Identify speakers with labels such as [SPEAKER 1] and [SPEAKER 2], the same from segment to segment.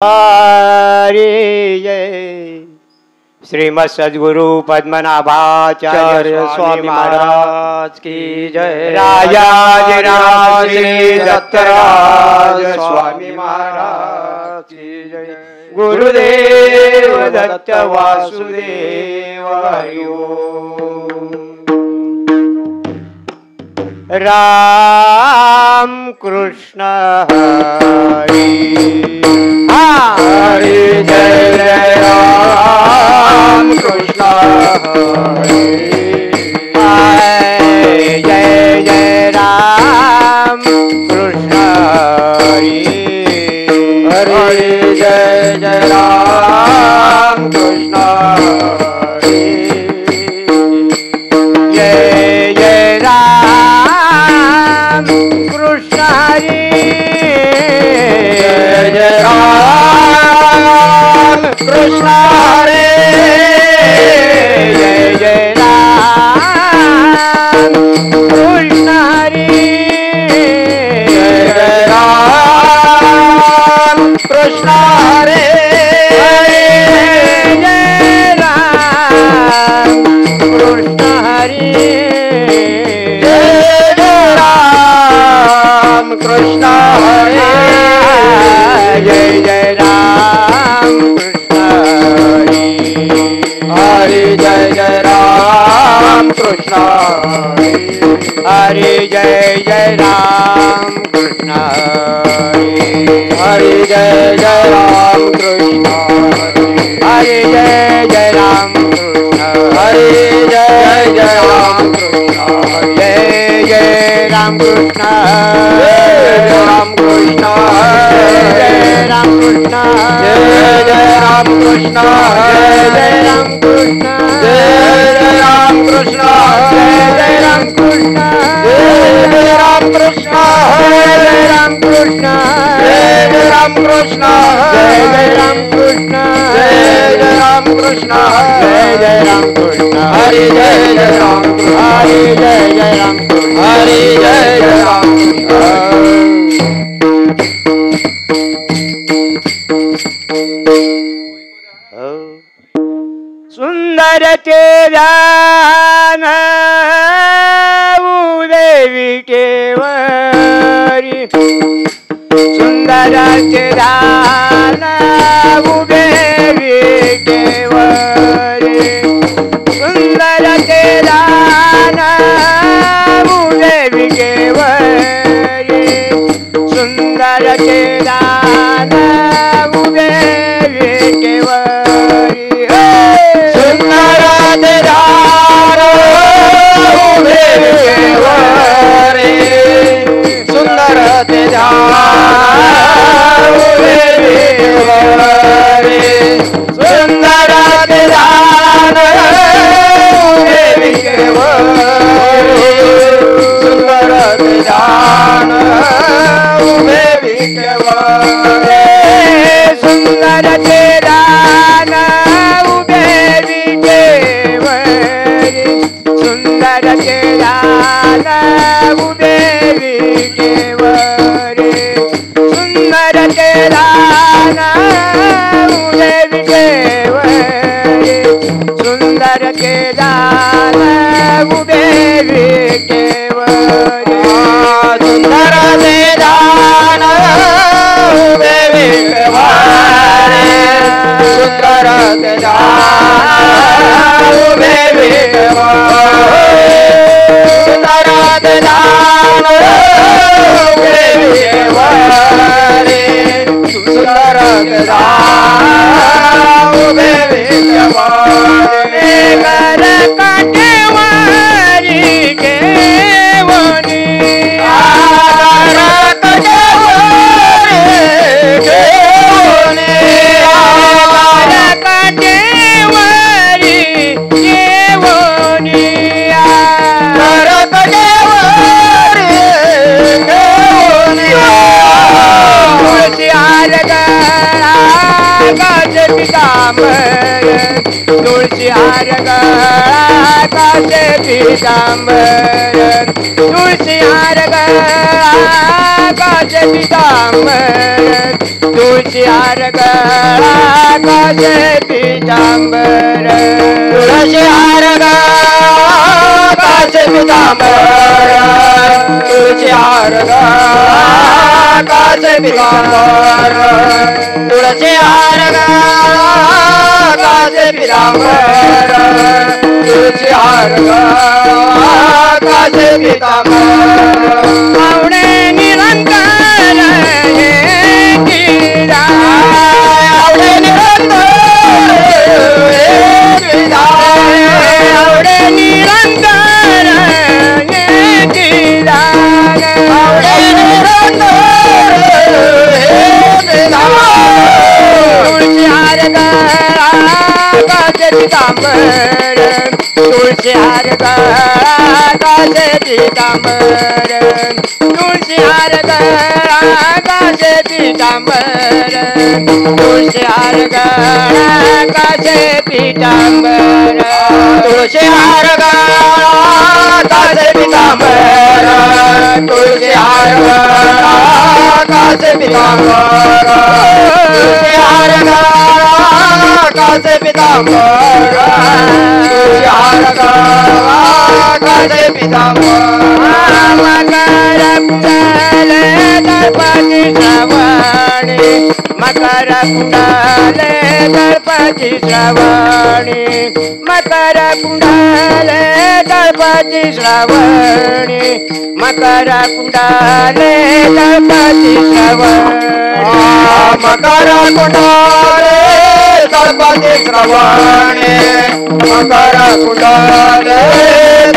[SPEAKER 1] हरी जय श्रीमद सद्गुरु पद्मनाभाचार्य स्वामी महाराज की जय। राजाधिराज श्री दत्तराज स्वामी महाराज की जय। गुरुदेव दत्त वासुदेव हरि ओम। राम कृष्ण हरि हरि जय जय राम कृष्ण हरि जय जय राम कृष्ण हरि हरि जय जय राम कृष्ण हरि जय जय राम कृष्ण हरि जय जय राम कृष्ण हरे जय जय राम कृष्ण हरि जय जय राम कृष्ण हरे जय राम कृष्ण हरि जय जय राम कृष्ण हरे जय जय राम कृष्ण हरि हरि जय जय राम कृष्ण हरि जय जय राम कृष्ण हरि जय जय राम कृष्ण हरि जय जय राम कृष्ण हरि जय जय राम कृष्ण जय जय राम कृष्ण राम कृष्ण जय राम कृष्ण जय जय राम कृष्ण जय राम कृष्ण जय राम कृष्ण जय राम कृष्ण जय राम कृष्ण जय राम कृष्ण जय राम कृष्ण जय राम कृष्ण जय राम कृष्ण जय राम कृष्ण हरि जय जय राम हरि जय जय राम हरि जय जय राम सुंदर तेरा देवी केवरी सुंदर तेरा देवी केवरी सुंदर तेरा देवी केवरी सुंदर तेरा देवी केवरी सुंदर तेरा देवी केवरी सुंदर तेरा देवी केवरी सुंदर तेरा देवी केवरी सुंदर तेरा देवी केवरी सुंदर तेरा देवी केवरी सुंदर तेरा देवी केवरी सुंदर तेरा देवी केवरी सुंदर तेरा देवी केवरी सुंदर तेरा देवी केवरी सुंदर तेरा देवी केवरी सुंदर तेरा देवी केवरी सुंदर तेरा देवी केवरी कर काटेवारी केवनी कर काटेवारी केवनी कर काटेवारी केवनी कर काटेवारी केवनी तुळशी हार गळा काचे पितांबर तुळशी हार गळा काचे पितांबर तुळशी हार गळा काचे पितांबर तुळशी हार गळा काचे पितांबर तुळशी हार गळा काचे पितांबर तुळशी हार गळा काचे पितांबर तुळशी हार गळा काचे पितांबर तुळशी हार गळा काचे पितांबर आवडे निरंतर हे गिरा आवडे निरंतर हे गिरा आवडे निरंतर हे गिरा आवडे निरंतर हे गिरा तुळशी हार गळा काचे पितांबर तुळशी हार गळा काचे पितांबर तुळशी हार गळा काचे पितांबर तुळशी हार गळा काचे पितांबर तुळशी हार गळा काचे पितांबर तुळशी हार गळा काचे पितांबर तुळशी हार गळा काचे पितांबर तुळशी हार गळा काचे पितांबर मकर कुंडले गणपती श्रावणी मकर कुंडले गणपती श्रावणी मकर कुंडले गणपती श्रावणी मकर कुंडले गणपती श्रावणी मकर कुंडले गणपती श्रावणी मकर कुंडले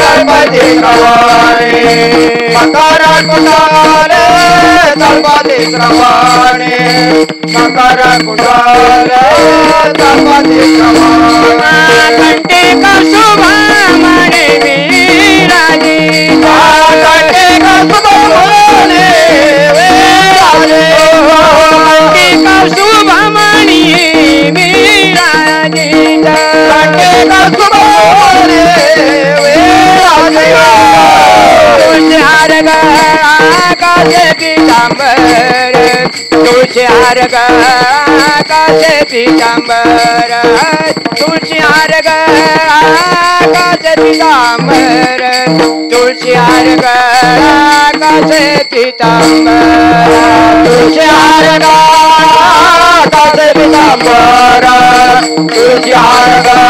[SPEAKER 1] गणपती श्रावणी मकर कुंडले गणपती श्रावणी मकर कुंडले गणपती श्रावणी कंटिक शुभमणी विराजी कंटिक शुभमणी विराजी कंटिक शुभमणी विराजी कंटिक शुभमणी विराजी तुळशी हार गळा काचे पितांबर तुळशी हार गळा काचे पितांबर तुळशी हार गळा काचे पितांबर तुळशी हार गळा काचे पितांबर तुळशी हार गळा काचे पितांबर तुळशी हार गळा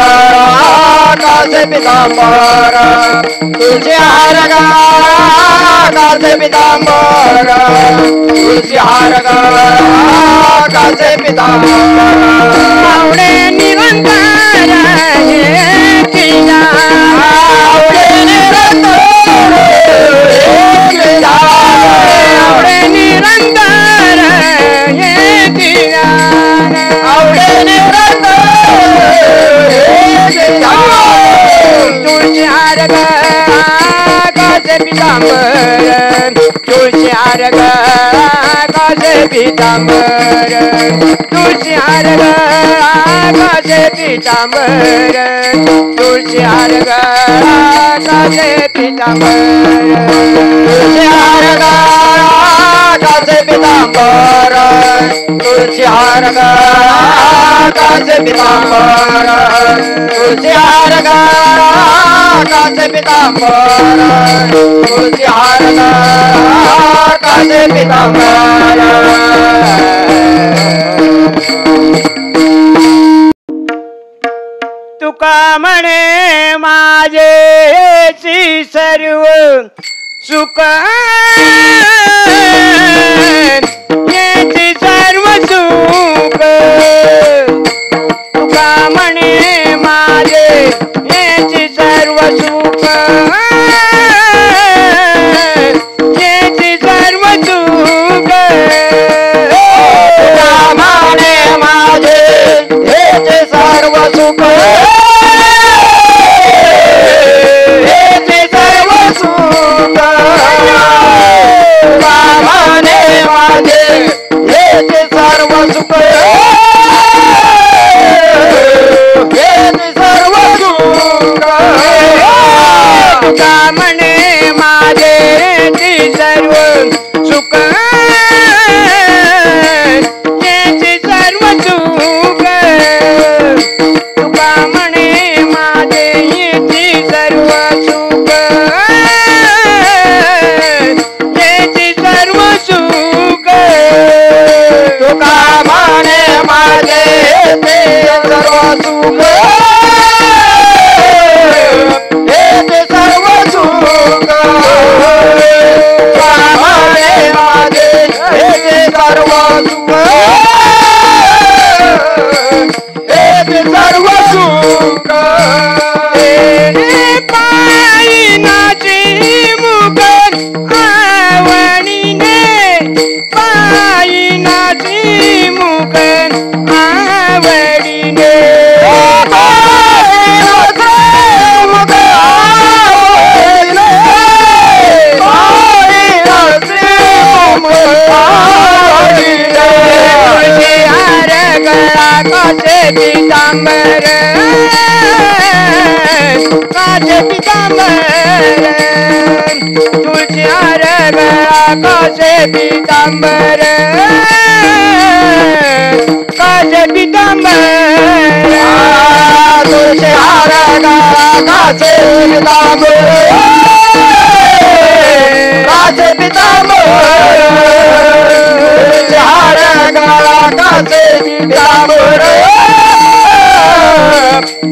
[SPEAKER 1] काचे पितांबर तुळशी हार गळा काचे पितांबर तुळशी हार गळा काचे पितांबर आवडे निरंतर हे किया आवडे निरंतर हे किया आवडे निरंतर हे किया आवडे निरंतर हे किया तुळशी हार गळा काचे पितांबर तुळशी हार गळा काचे पितांबर तुळशी हार गळा काचे पितांबर तुळशी हार गळा काचे पितांबर तुळशी हार गळा काचे पितांबर तुळशी हार गळा काचे पितांबर तुळशी हार गळा काचे पितांबर तुळशी हार गळा काचे पितांबर तुका म्हणे माझेची सर्व सुख याची सर्व सुख तुका म्हणे माझे याची सर्व सुख याची सर्व सुख तुका म्हणे माझे याचे सर्व सुख सर्व सुख येते सर्व सुख तुका म्हणे माझे येते सर्व सुख येते सर्व सुख तुका म्हणे माझे येते सर्व सुख येते सर्व सुख तुका म्हणे माझे येते सर्व सुख येते सर्व सुख तुका म्हणे माझे येते सर्व सुख येते सर्व सुख पायीनाची मुख आवडीने पायीनाची मुख आवडीने मुख आवडीने हार गळा काचे पितांबर काचे पितांबर तुळशी हार गळा काचे पितांबर काचे पितांबर तुळशी हार गळा काचे पितांबर काचे पितांबर हार गळा काचे पितांबर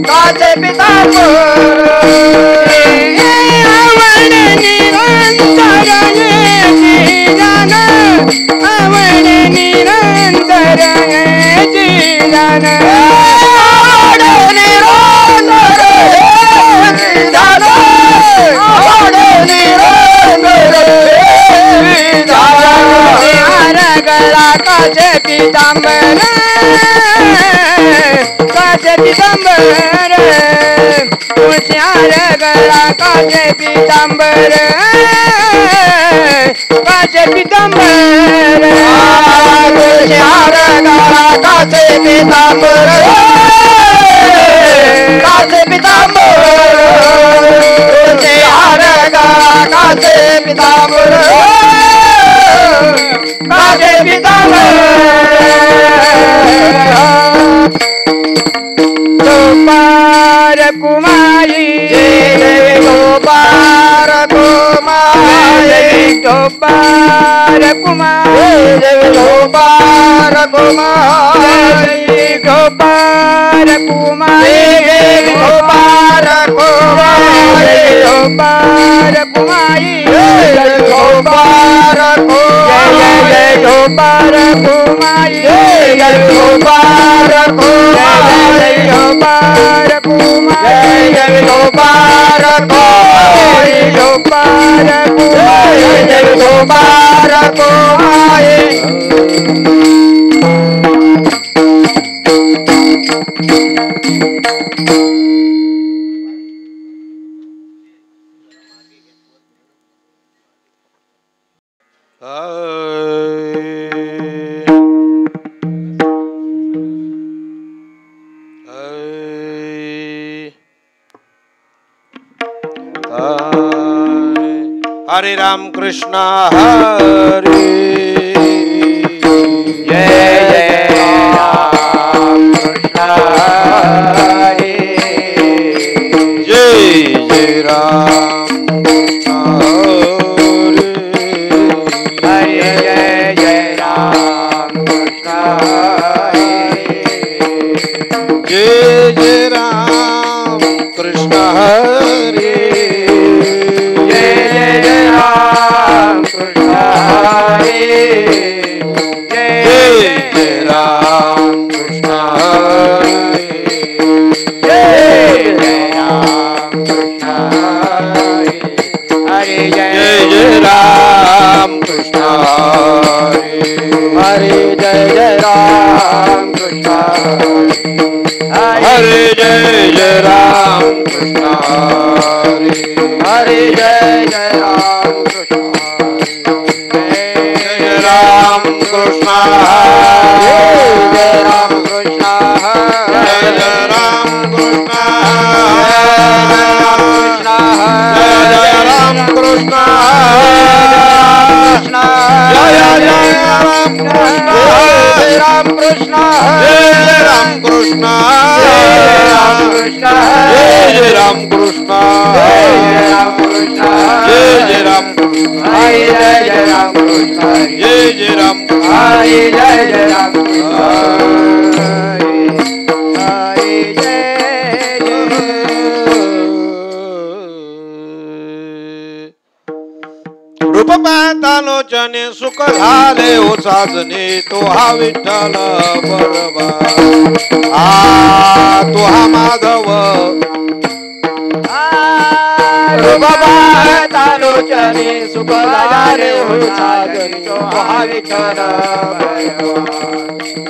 [SPEAKER 1] काचे पितांबर आवड निरंतर जीवन आवड निरंतर जीवन आवड निरंतर जीवन आवड निरंतर हार गळा काचे पितांबर काचे पितांबर तुळशी हार गळा काचे पितांबर काचे पितांबर तुळशी हार गळा काचे पितांबर काचे पितांबर तुळशी हार गळा काचे पितांबर काचे पितांबर गोपार कुमारी गोपार कुमारी गोपार कुमारी गोपार कुमारी गोपार कुमारी गोपार कुमारी गोपार कुमारी गोपार कुमारी गोपार कुमारी गोपार कुमारी गोपार कुमारी गोपार कुमारी गोपार कुमारी गोपार कुमारी
[SPEAKER 2] हरे राम कृष्ण हरे
[SPEAKER 1] जय जय राम कृष्ण हरे
[SPEAKER 2] जय जय राम कृष्ण हरे
[SPEAKER 1] हरे जय जय राम कृष्ण हरे
[SPEAKER 2] जय जय राम कृष्ण हरे
[SPEAKER 1] जय जय राम कृष्ण हरे जय जय राम कृष्ण हरे जय जय राम कृष्ण हरे हरे जय
[SPEAKER 2] जय राम कृष्ण हरे
[SPEAKER 1] हरे जय जय राम कृष्ण
[SPEAKER 2] हरे जय जय राम कृष्ण हरे
[SPEAKER 1] हरे जय जय राम कृष्ण
[SPEAKER 2] जय राम कृष्ण
[SPEAKER 1] जय
[SPEAKER 2] हरे
[SPEAKER 1] राम कृष्ण
[SPEAKER 2] जय राम
[SPEAKER 1] राम कृष्ण
[SPEAKER 2] राम कृष्ण जय राम कृष्ण
[SPEAKER 1] राम कृष्ण
[SPEAKER 2] जय राम
[SPEAKER 1] हरे जय राम कृष्ण
[SPEAKER 2] जय राम
[SPEAKER 1] हरे जय राम कृष्ण हरे जय
[SPEAKER 2] रूप पाहतालोचने सुख झाले हो साजने तो हा विठ्ठल बरबा तो हा माधव
[SPEAKER 1] रूप पाहतालोचने सुख झाले हो साजने तो हा विठ्ठल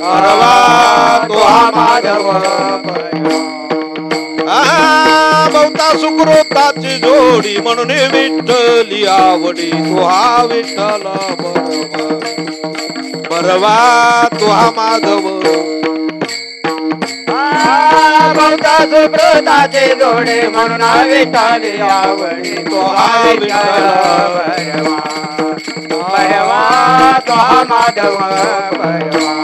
[SPEAKER 2] बरबा तो हा माधव बहुता सुकृताची जोडी म्हणून विठ्ठली आवडी तो हा विठ्ठल बरवा बरवा तो हा माधव
[SPEAKER 1] बहुता सुकृताचे जोडे म्हणून विठ्ठली आवडी तो हा विठ्ठल बरवा तो हा माधव बरवा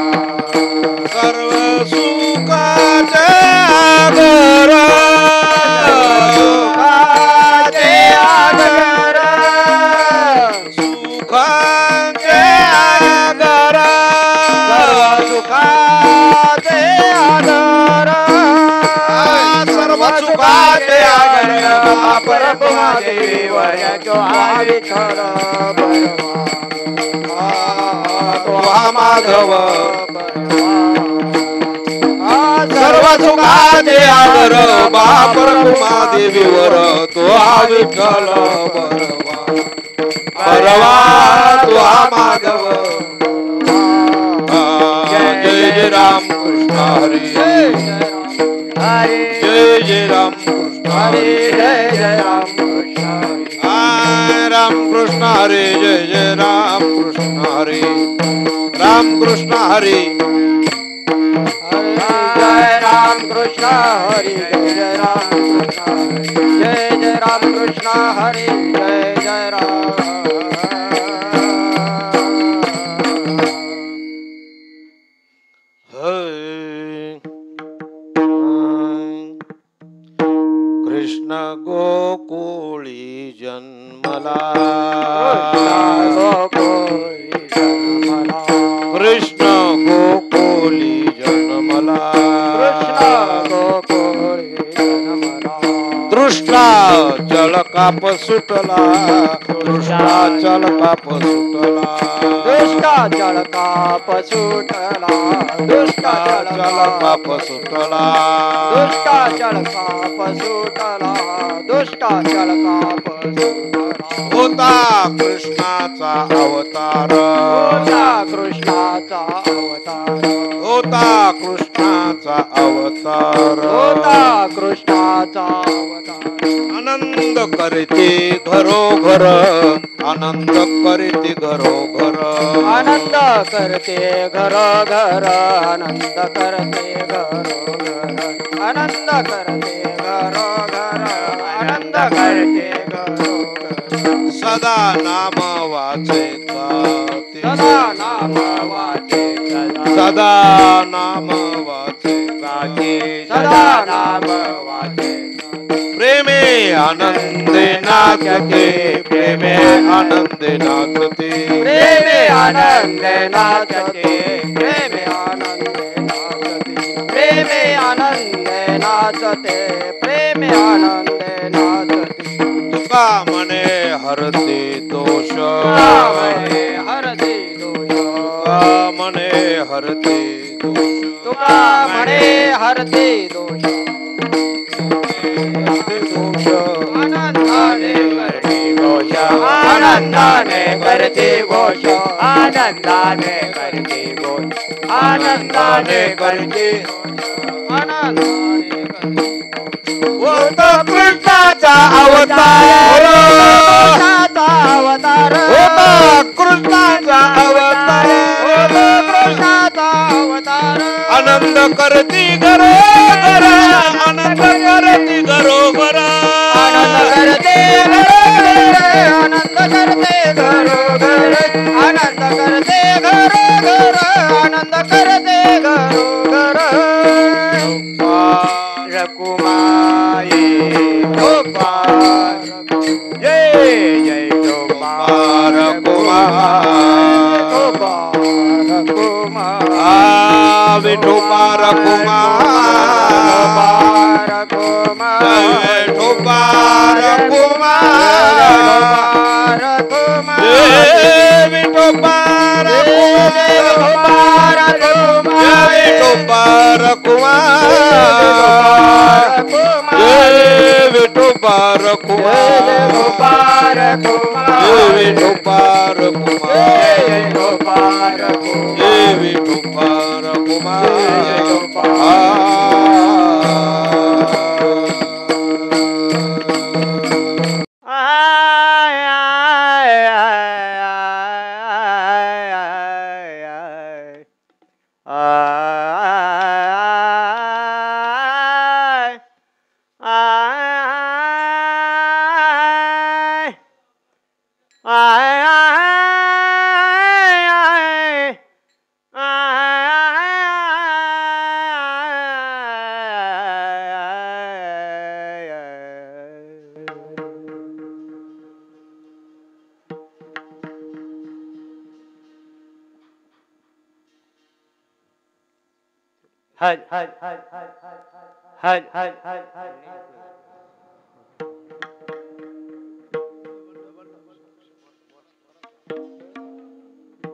[SPEAKER 2] सर्व सुखाचे आगर सुखाचे आगर सर्व सुखाचे आगर
[SPEAKER 1] परब्रह्मा देवी वरचो विठ्ठल
[SPEAKER 2] तो हा माधव सर्व सुखाचे आगर परब्रह्मा देवीवर तो हा विठ्ठल बरवा बरवा तो हा माधव जय जय राम कृष्ण हरी
[SPEAKER 1] हरे
[SPEAKER 2] जय जय राम कृष्ण
[SPEAKER 1] हरे जय जय राम कृष्ण
[SPEAKER 2] राम कृष्ण हरे जय जय राम कृष्ण हरे राम कृष्ण हरे
[SPEAKER 1] जय राम कृष्ण हरे जय जय राम कृष्ण जय जय राम कृष्ण हरे जय जय राम
[SPEAKER 2] कृष्ण गोकुळी जन्मला कृष्ण गोकुळी जन्मला दृष्टा चल काप सुटला दृष्टा चल काप सुटला
[SPEAKER 1] दुष्टाचल काप सुटला दुष्टाचल
[SPEAKER 2] काप सुटला
[SPEAKER 1] दुष्टाचल काप सुटला दुष्टाचल काप सुटला
[SPEAKER 2] होता कृष्णाचा अवतार
[SPEAKER 1] होता कृष्णाचा अवतार
[SPEAKER 2] होता कृष्णाचा अवतार
[SPEAKER 1] होता कृष्णाचा अवतार
[SPEAKER 2] आनंद करते घरोघर आनंद करते घरोघर
[SPEAKER 1] आनंद करते घरोघर आनंद करते घरोघर आनंद करते घरोघर आनंद करते घरोघर
[SPEAKER 2] सदा नाम वाचे गाते
[SPEAKER 1] सदा नाम वाचे
[SPEAKER 2] सदा नाम वाचे गाते
[SPEAKER 1] सदा नाम वाचे
[SPEAKER 2] प्रेमे आनंदे नाचते प्रेमे आनंदे नाचते
[SPEAKER 1] प्रेमे आनंदे नाचते प्रेमे आनंदे नाचते प्रेमे आनंदे नाचते प्रेमे आनंदे नाचते
[SPEAKER 2] तुका मने हरते दोष
[SPEAKER 1] तुका हरते दोष
[SPEAKER 2] तुका मने हरते दोष
[SPEAKER 1] तुका म्हणे हरते दोष आनंदाने करते घोष आनंदाने करते घोष आनंदाने करते घोष आनंदाने करते आनंदाने करते
[SPEAKER 2] होता कृष्णाचा अवतार
[SPEAKER 1] कृष्णाचा अवतार
[SPEAKER 2] होता कृष्णाचा अवतार
[SPEAKER 1] कृष्णाचा अवतार
[SPEAKER 2] आनंद करती घरोघर आनंद करती घरोघर
[SPEAKER 1] आनंद करते घरोघर आनंद करते घरोघर आनंद करते घरोघर आनंद करते घरोघर रकुमाई गोपाल जय जय गोपाल गोपाल कुमार
[SPEAKER 2] विठोबा कुमार विठोबा कुमार विठोबा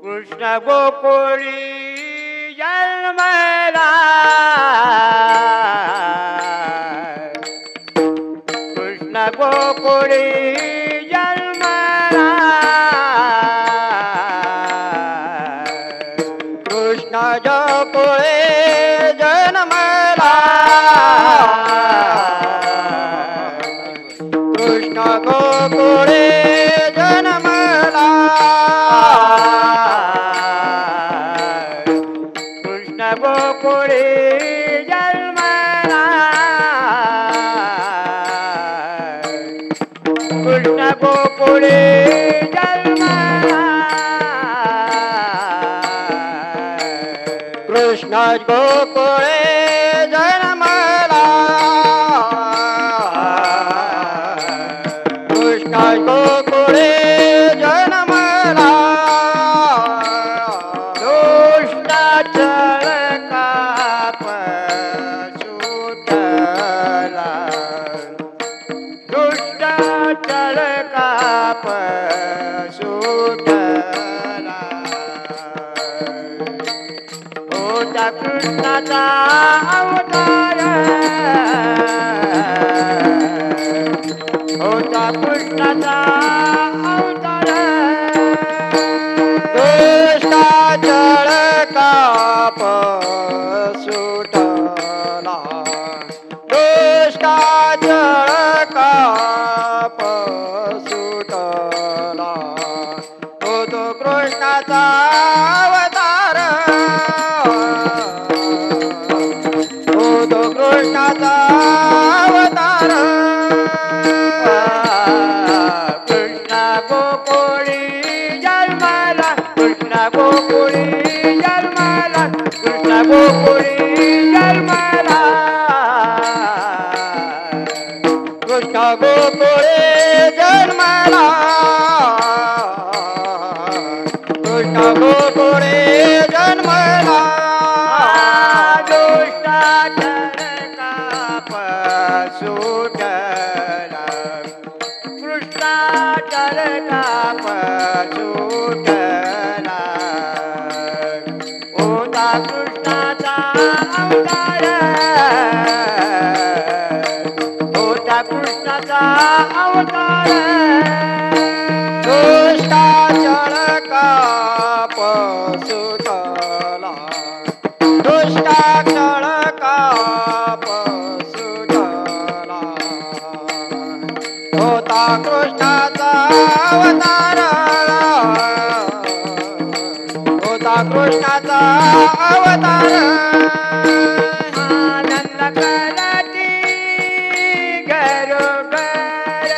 [SPEAKER 1] कृष्ण गोकुळी जन्मला कृष्ण गोकुळी जन्मला कृष्ण गोकुळे जन्मला कृष्ण गोकुळे जन्मला गोकुळे जन्मला कृष्ण गोकुळे जन्मला कृष्ण गोकुळे जन्मला कृष्ण गोकुळे जन्मला कृष्णाचा अवतार होता कृष्णाचा अवतार दुष्टाचर काप सुटला दुष्टाचर काप सुटला होतो कृष्णाचा अवतार कृष्णाचा अवतार कृष्ण गोकुळी जन्मला कृष्ण गोकुळी जन्मला कृष्ण गोकुळी जन्मला कृष्ण गोकुळी जन्मला कृष्ण गोकुळी जन्मला सुटला कृष्णाचर काप सुटला होता कृष्णाचा अवतार होता कृष्णाचा अवतार दुष्टाचर काप सुटला दुष्टाचर काप होता कृष्णाचा अवतार होता कृष्णाचा अवतार आनंद करती घरोघर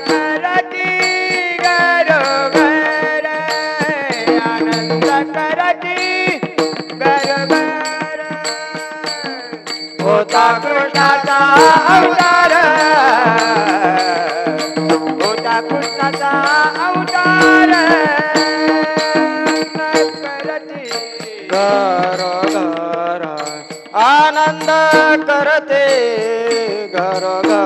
[SPEAKER 1] करती घरोघर आनंद करती घरोघर होता कृष्णाचा अवतार होता कृष्णाचा अवतार करती घरोघर आनंद करते घरोघर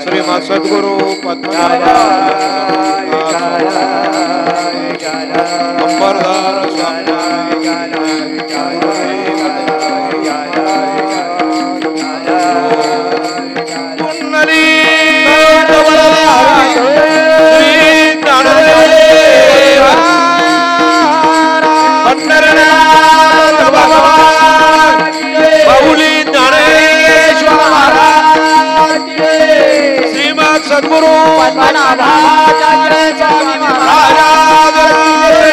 [SPEAKER 2] श्रीमद सद्गुरु अंबरधर सद्गुरु पद्मनाभाचार्य स्वामी महाराज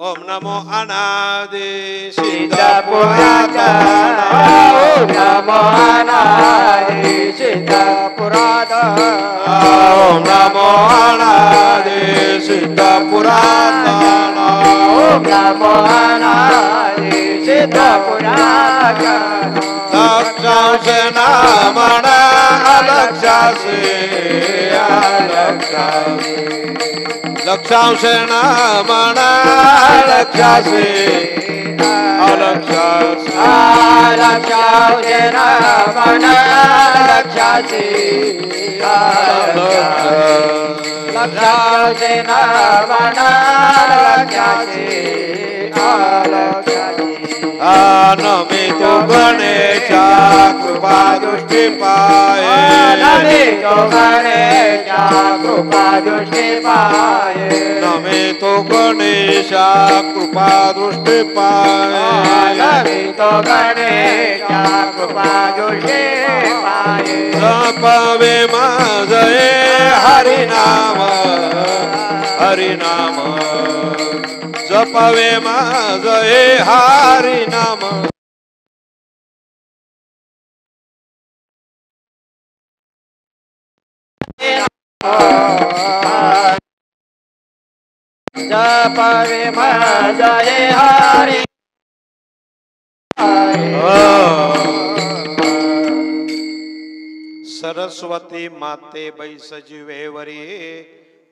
[SPEAKER 2] ओम नमो अनादि सिद्ध
[SPEAKER 1] पुरातन ओम नमो अनादि सिद्ध पुरातन
[SPEAKER 2] ओम नमो अनादि सिद्ध पुरातन
[SPEAKER 1] ओम नमो अनादि सिद्ध पुरातन
[SPEAKER 2] लक्षांशे नामना अलक्षांशे अलक्षांशे लक्षांशे नामना अलक्षांशे अलक्षांशे
[SPEAKER 1] अलक्षांशे नामना अलक्षांशे अलक्षांशे नामना अलक्षांशे अलक्षांशे
[SPEAKER 2] नमितो गणेशा कृपा दृष्टि पाये
[SPEAKER 1] नमितो गणेशा कृपा दृष्टि पाये
[SPEAKER 2] नमितो गणेशा कृपा दृष्टि पाये
[SPEAKER 1] नमितो गणेशा कृपा दृष्टि पाये
[SPEAKER 2] जपवे माझे हरिनाम हरिनाम जपवे माझे हरिनाम
[SPEAKER 1] जपवे माझे हरि
[SPEAKER 2] सरस्वती माते बैसजीवेवरी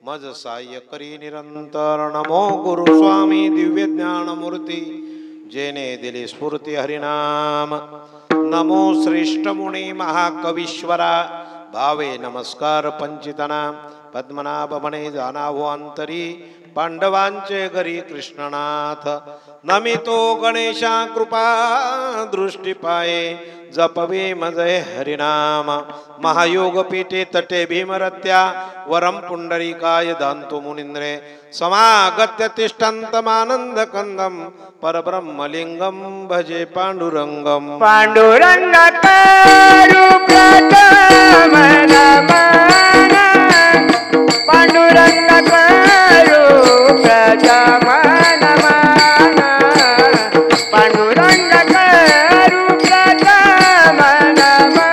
[SPEAKER 2] मज साह्य करी निरंतर नमो गुरु स्वामी दिव्य ज्ञान मूर्ती जेने दिली स्फूर्ती हरिनाम नमो श्रेष्ठ मुनी महाकवीश्वरा भावे नमस्कार पंचितना पद्मनाभ म्हणे जाणावो अंतरी पांडवांचे घरी कृष्णनाथ नमितो गणेशा कृपा दृष्टी पाये जपवे मजय हरिनाम महायोग पीठे तटे भीमरत्या वरम पुंडरीकाय दांतो मुनिंद्रे समागत्य तिष्ठन्तमानंद कंदम परब्रह्मलिंगम भजे पांडुरंगम
[SPEAKER 1] पांडुरंग करू प्रथम नमन पांडुरंग करू प्रथम नमन पांडुरंग करू प्रथम नमन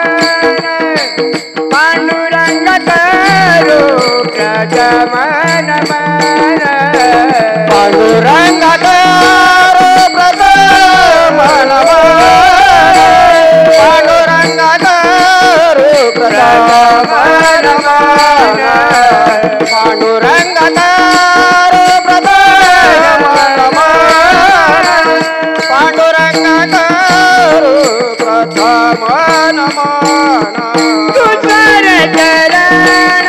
[SPEAKER 1] पांडुरंग करू प्रथम नमन पांडुरंग करू प्रथम नमन पांडुरंग करू प्रथम नमन पांडुरंग करू प्रथम नमन पांडुरंग करू प्रथम नमन तुझर चरण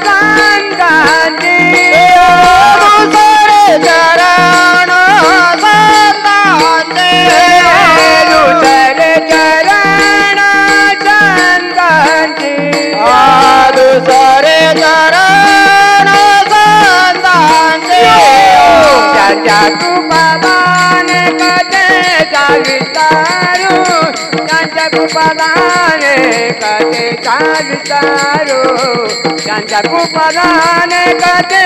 [SPEAKER 1] संगाती तुझर चरण संगाती तुझर चरण संगाती तुझर चरण संगाती ज्यांच्या कृपादान कथे विचारू ज्यांच्या कृपादान कथे विचारू ज्यांच्या कृपादान कथे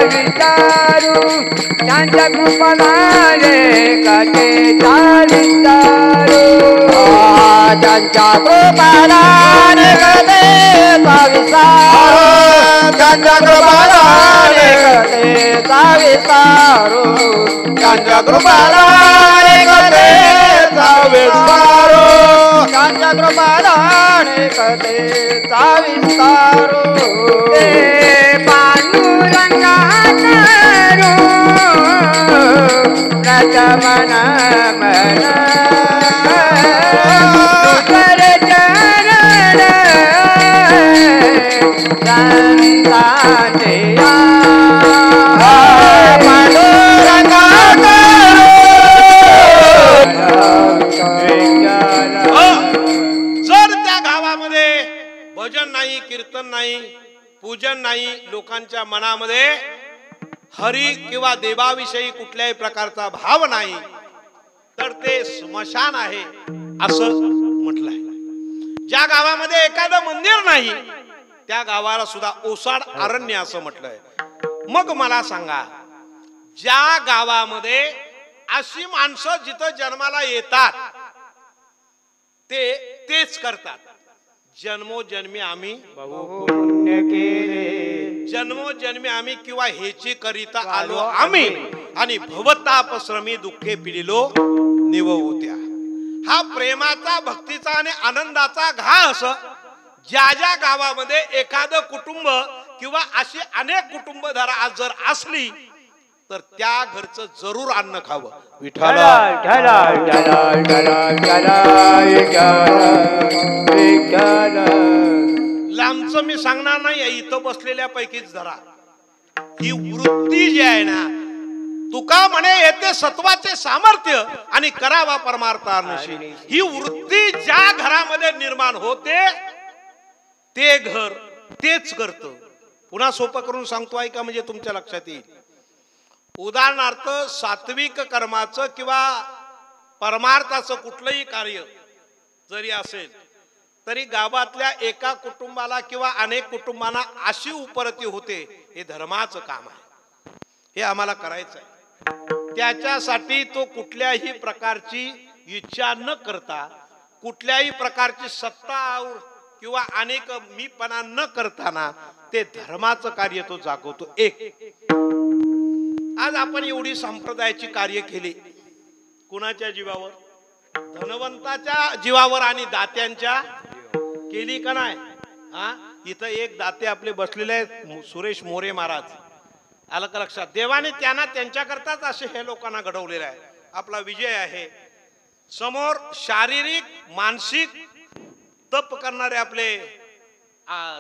[SPEAKER 1] विचारू ज्यांच्या कृपादान कथे विचारू ज्यांच्या कृपादान कथे विचारू ज्यांच्या कृपादान कथे विचारू ज्यांच्या कृपादान कथे विस्तारो ज्यांच्या कृपादान कथे विस्तारो पांडुरंगा करू प्रथम नमन तुझर चरण संतांचे पांडुरंगा
[SPEAKER 2] जर त्या गावामध्ये भजन नाही कीर्तन नाही पूजन नाही लोकांच्या मनामध्ये हरी किंवा देवाविषयी कुठल्याही प्रकारचा भाव नाही तर ते स्मशान आहे असं म्हटलंय. ज्या गावामध्ये एखादं मंदिर नाही त्या गावाला सुद्धा ओसाड अरण्य असं म्हटलंय. मग मला सांगा, ज्या गावामध्ये अशी माणसं जिथं जन्माला येतात तेच करतात. जन्मोजन्मी आम्ही
[SPEAKER 1] पुण्य केले,
[SPEAKER 2] जन्मोजन्मी आम्ही किंवा हेची करिता आलो आम्ही आणि भवताप श्रमी दुःखे पिढिलो निवत्या. हा प्रेमाचा, भक्तीचा आणि आनंदाचा घास ज्या ज्या गावामध्ये एखादं कुटुंब किंवा अशी अनेक कुटुंबधारा आज जर असली तर त्या घरचं जरूर अन्न खावं. विठ्ठल लांबचं मी सांगणार नाही, इथं बसलेल्या पैकीच धरा. ही वृत्ती जी आहे ना, तुका म्हणे येते सत्वाचे सामर्थ्य आणि करावा परमार्थार्नशी. ही वृत्ती ज्या घरामध्ये निर्माण होते ते घर तेच करत. पुन्हा सोपं करून सांगतो ऐका, म्हणजे तुमच्या लक्षात येईल. उदाहरणार्थ सात्विक कर्माचं किंवा परमार्थाचं कुठलंही कार्य जरी असेल तरी गावातल्या एका कुटुंबाला किंवा अनेक कुटुंबांना अशी उपरती होते, हे धर्माचं काम आहे, हे आम्हाला करायचं आहे. त्याच्यासाठी तो कुठल्याही प्रकारची इच्छा न करता, कुठल्याही प्रकारची सत्ता किंवा अनेक मीपणा न करताना ते धर्माचं कार्य तो जागवतो. एक आज आपण एवढी संप्रदायाची कार्य केली, कुणाच्या जीवावर? धनवंताच्या जीवावर आणि दात्यांच्या केली का नाही? हा, इथं एक दाते आपले बसलेले आहेत, सुरेश मोरे महाराज. आलं का लक्षात? देवाने त्यांना त्यांच्याकरताच असे हे लोकांना घडवलेलं आहे. आपला विजय आहे. समोर शारीरिक मानसिक तप करणारे आपले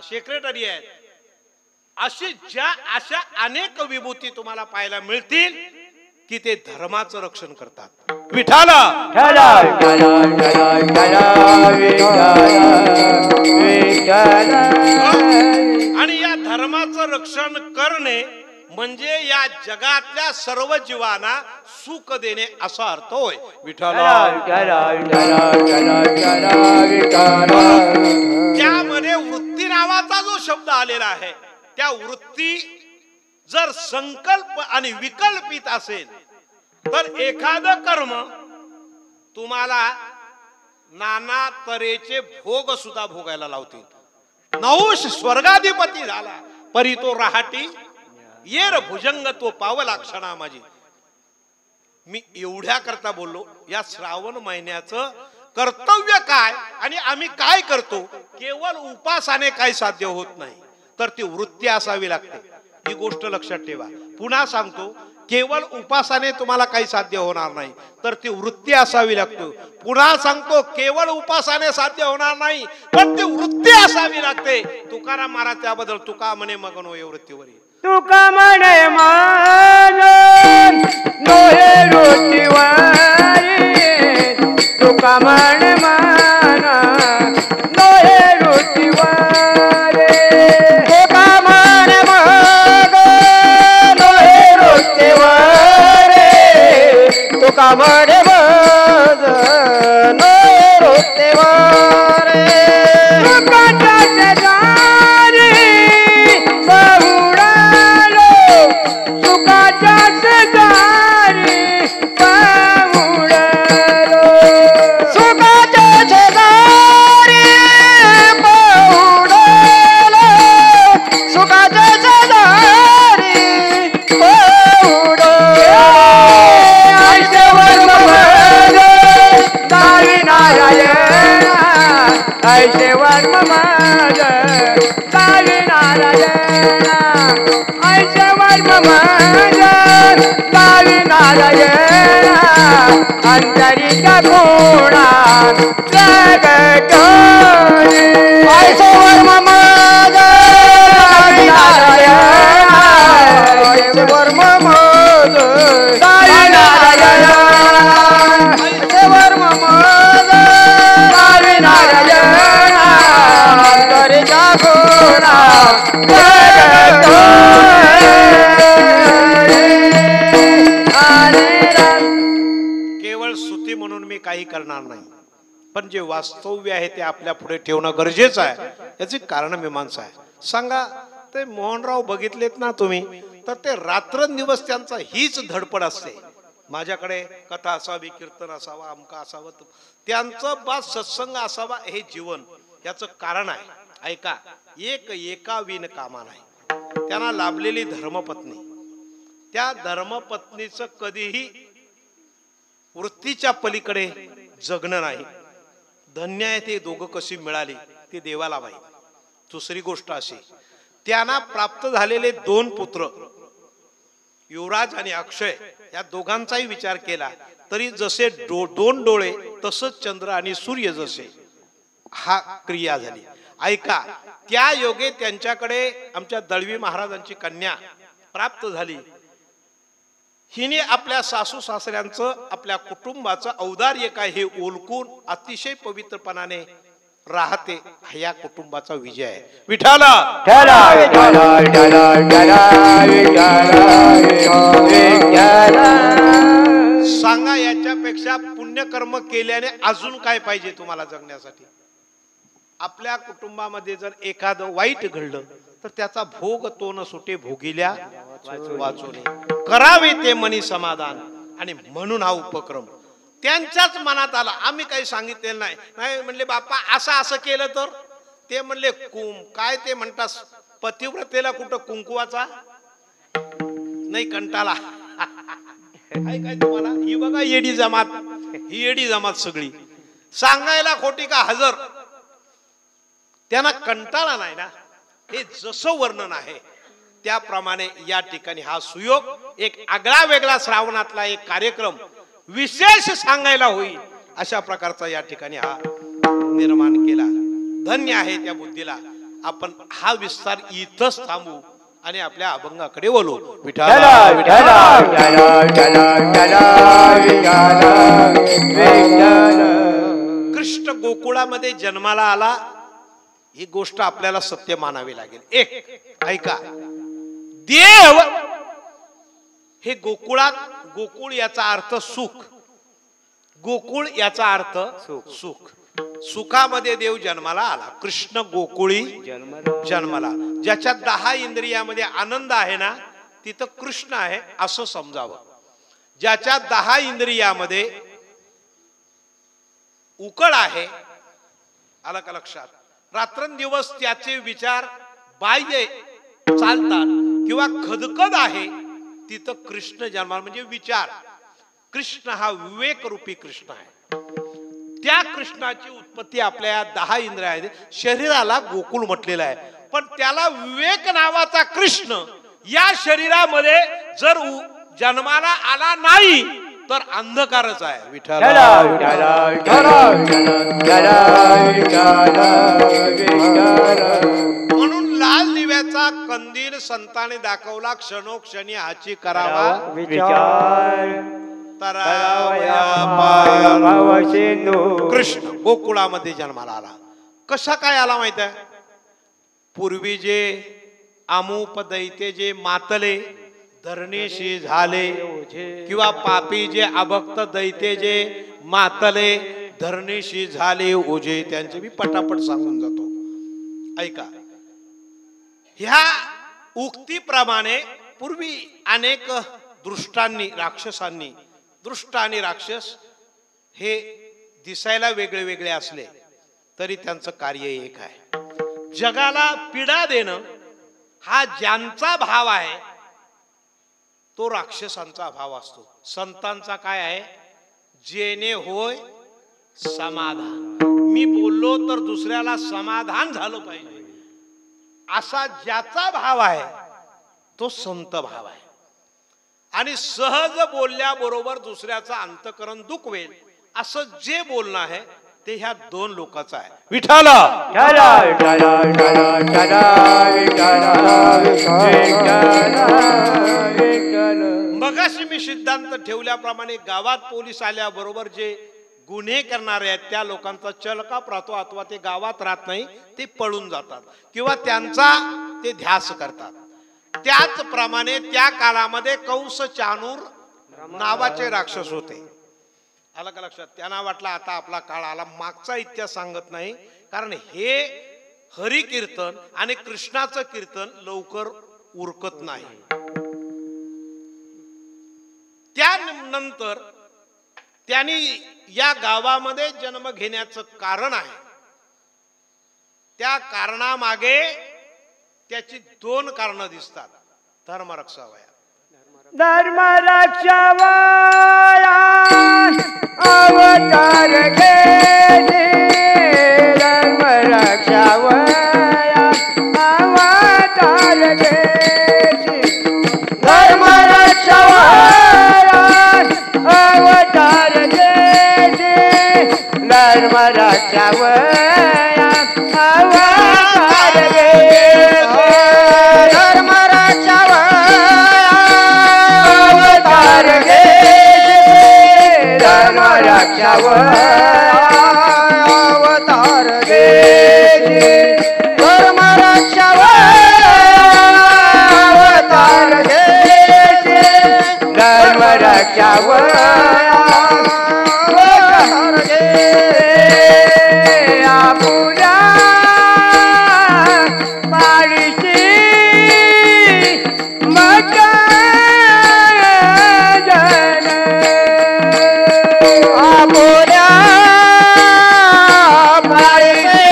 [SPEAKER 2] सेक्रेटरी आहेत. अशा अनेक विभूती तुम्हाला पाहायला मिळतील की ते धर्माचं रक्षण करतात. विठ्ठल आणि या धर्माचं रक्षण करणे म्हणजे या जगातल्या सर्व जीवांना सुख देणे असा अर्थ होय. विठ्ठल त्यामध्ये वृत्ती नावाचा जो शब्द आलेला आहे, त्या वृत्ती जर संकल्प आणि विकल्पित असेल तर एखादं कर्म तुम्हाला नाना तऱ्हेचे भोग सुद्धा भोगायला लावतील. नहुष स्वर्गाधिपती झाला परी तो राहाटी, येर भुजंग तो पावला क्षणा माझी. मी एवढ्या करता बोललो. या श्रावण महिन्याचं कर्तव्य काय आणि आम्ही काय करतो? केवळ उपासाने काही साध्य होत नाही, तर ती वृत्ती असावी लागते. ही गोष्ट लक्षात ठेवा. पुन्हा सांगतो, केवळ उपासाने तुम्हाला काही साध्य होणार नाही, तर ती वृत्ती असावी लागते. पुन्हा सांगतो, केवळ उपासाने साध्य होणार नाही, पण ती वृत्ती असावी लागते. तुकाराम महाराज त्याबद्दल तुका म्हणे मगन होय वृत्तीवर.
[SPEAKER 1] तुका म्हणे मान नोहे वृत्तीवारी, तुका म्हणे मान नोहे वृत्तीवारी, तुका म्हणे मग नोहे वृत्तीवारी, तुका म्हणे मग नोहे वृत्तीवारी. तुकाच्या शेजारी बहुडालो, सुखाच्या शेजारी बहुडालो, सुखाच्या शेजारी बहुडालो, सुखाच्या शेजारी बहुडालो. ऐशेवर ममज दावी नारायण, ऐशेवर ममज दावी नारायण, ऐशेवर ममज दावी नारायण, अंतरीच्या गुणा जगतोरी. ऐशेवर ममज दावी नारायण, ऐशेवर ममज दावी नारायण, ऐशेवर ममज दावी नारायण, अंतरीच्या गुणा जगतोरी.
[SPEAKER 2] पण जे वास्तव्य आहे ते आपल्या पुढे ठेवणं गरजेचं आहे. याची कारण मीमांसा आहे. सांगा, ते मोहनराव बघितलेत ना तुम्ही, तर ते रात्रंदिवस त्यांचा हीच धडपड असते. माझ्याकडे कथा असावी, कीर्तन असावा, अमका असावं, त्यांचं बा सत्संग असावा, हे जीवन. याचं कारण आहे, ऐका. एका विण कामा नाही. त्यांना लाभलेली धर्मपत्नी, त्या धर्मपत्नीचं कधीही वृत्तीच्या पलीकडे जगणं नाही. धन्य आहे ते दोघं कशी मिळाली ते देवाला माहीत. दुसरी गोष्ट अशी, त्यांना प्राप्त झालेले 2 पुत्र, युवराज आणि अक्षय, या दोघांचाही विचार केला तरी जसे 2 डोळे तसंच चंद्र आणि सूर्य जसे, हा क्रिया झाली. ऐका, त्या योगे त्यांच्याकडे आमच्या दळवी महाराजांची कन्या प्राप्त झाली. हिने आपल्या सासू सासऱ्यांचं, आपल्या कुटुंबाचं औदार्य काय हे ओळखून अतिशय पवित्रपणाने राहते. हा या कुटुंबाचा विजय आहे. विठाला सांगा, याच्यापेक्षा पुण्यकर्म केल्याने अजून काय पाहिजे तुम्हाला जगण्यासाठी? आपल्या कुटुंबामध्ये जर एखादं वाईट घडलं तर त्याचा भोग तो न सुटे भोगिल्या वाचवणे, करावे ते मनी समाधान. आणि म्हणून हा उपक्रम त्यांच्याच मनात आला. आम्ही काही सांगितलेलं नाही. नाही म्हणले बाप्पा असं केलं तर, ते म्हणले काय ते म्हणतात, पतिव्रतेला कुठं कुंकुवाचा नाही कंटाळा. काय तुम्हाला ही बघा येडी जमात, ही येडी जमात सगळी सांगायला खोटी का हजर. त्यांना कंटाळा नाही ना. हे जसं वर्णन आहे त्याप्रमाणे या ठिकाणी हा सुयोग, एक आगळा वेगळा श्रावणातला एक कार्यक्रम विशेष सांगायला होईल अशा प्रकारचा या ठिकाणी हा निर्माण केला. धन्य आहे त्या बुद्धीला. आपण हा विस्तार इथंच थांबू आणि आपल्या अभंगाकडे वळू. कृष्ण गोकुळामध्ये जन्माला आला, ही गोष्ट आपल्याला सत्य मानावी लागेल. एक ऐका, देव हे गोकुळात, गोकुळ याचा अर्थ सुख, गोकुळ याचा अर्थ सुख. सुखामध्ये देव जन्माला आला. कृष्ण गोकुळी जन्माला. ज्याच्या 10 इंद्रियामध्ये आनंद आहे ना, तिथं कृष्ण आहे असं समजावं. ज्याच्या 10 इंद्रियामध्ये उकळ आहे, आलं का लक्षात, रात्रंदिवस त्याचे विचार बाह्य चालतात किंवा खदखद आहे, तिथं कृष्ण जन्माला म्हणजे विचार. कृष्ण हा विवेक रूपी कृष्ण आहे. त्या कृष्णाची उत्पत्ती आपल्या 10 इंद्रियामध्ये, शरीराला गोकुळ म्हटलेलं आहे, पण त्याला विवेक नावाचा कृष्ण या शरीरामध्ये जर जन्माला आला नाही तर अंधकारच आहे. विठ्ठल म्हणून लाल दिव्याचा कंदील संतांनी दाखवला, क्षणोक्षणी हाची करावा विचार. कृष्ण गोकुळामध्ये जन्माला आला. कसा काय आला माहित आहे? पूर्वी जे आमुप दैत्य जे मातले धरणीशी झाले, किंवा पापी जे अभक्त दैत्य जे मातले धरणीशी झाले ओझे, त्यांचे मी पटापट सांगून जातो. ऐका, ह्या उक्तीप्रमाणे पूर्वी अनेक दृष्टांनी, राक्षसांनी, दृष्ट आणि राक्षस हे दिसायला वेगळे वेगळे असले तरी त्यांचं कार्य एक आहे. जगाला पीडा देणं हा ज्यांचा भाव आहे तो राक्षसांचा भाव असतो. संतांचा काय आहे? जेणे होय समाधान. मी बोललो तर दुसऱ्याला समाधान झालं पाहिजे, असा ज्याचा भाव आहे तो संत भाव आहे. आणि सहज बोलल्याबरोबर दुसऱ्याचं अंतकरण दुखवेल असं जे बोलणं आहे ते ह्या 2 लोकांचं आहे. विठ्ठल मगाशी मी सिद्धांत ठेवल्याप्रमाणे गावात पोलीस आल्याबरोबर जे गुन्हे करणारे आहेत त्या लोकांचा चलकाप राहतो, अथवा ते गावात राहत नाही, ते पळून जातात किंवा त्यांचा ते ध्यास करतात. त्याचप्रमाणे त्या काळामध्ये कंस चाणूर नावाचे राक्षस होते. आलं का लक्षात? त्यांना वाटलं आता आपला काळ आला, मागचा इतिहास सांगत नाही, कारण हे हरी कीर्तन आणि कृष्णाचं कीर्तन लवकर उरकत नाही. त्यानंतर त्यांनी या गावामध्ये जन्म घेण्याचं कारण आहे. त्या कारणामागे त्याची 2 कारणं दिसतात. धर्मरक्षावया
[SPEAKER 1] धर्मरक्षावया अवतार घेते, धर्मरक्षावया अवतार घेते, धर्मरक्षावया अवतार घेते, धर्मरक्षावया अवतार घेते, धर्मरक्षावया अवतार घेते, धर्मरक्षावया अवतार घेते, धर्मरक्षावया अवतार घेते, आपुल्या पाडीशी मका धर्मरक्षावया अवतार घेते,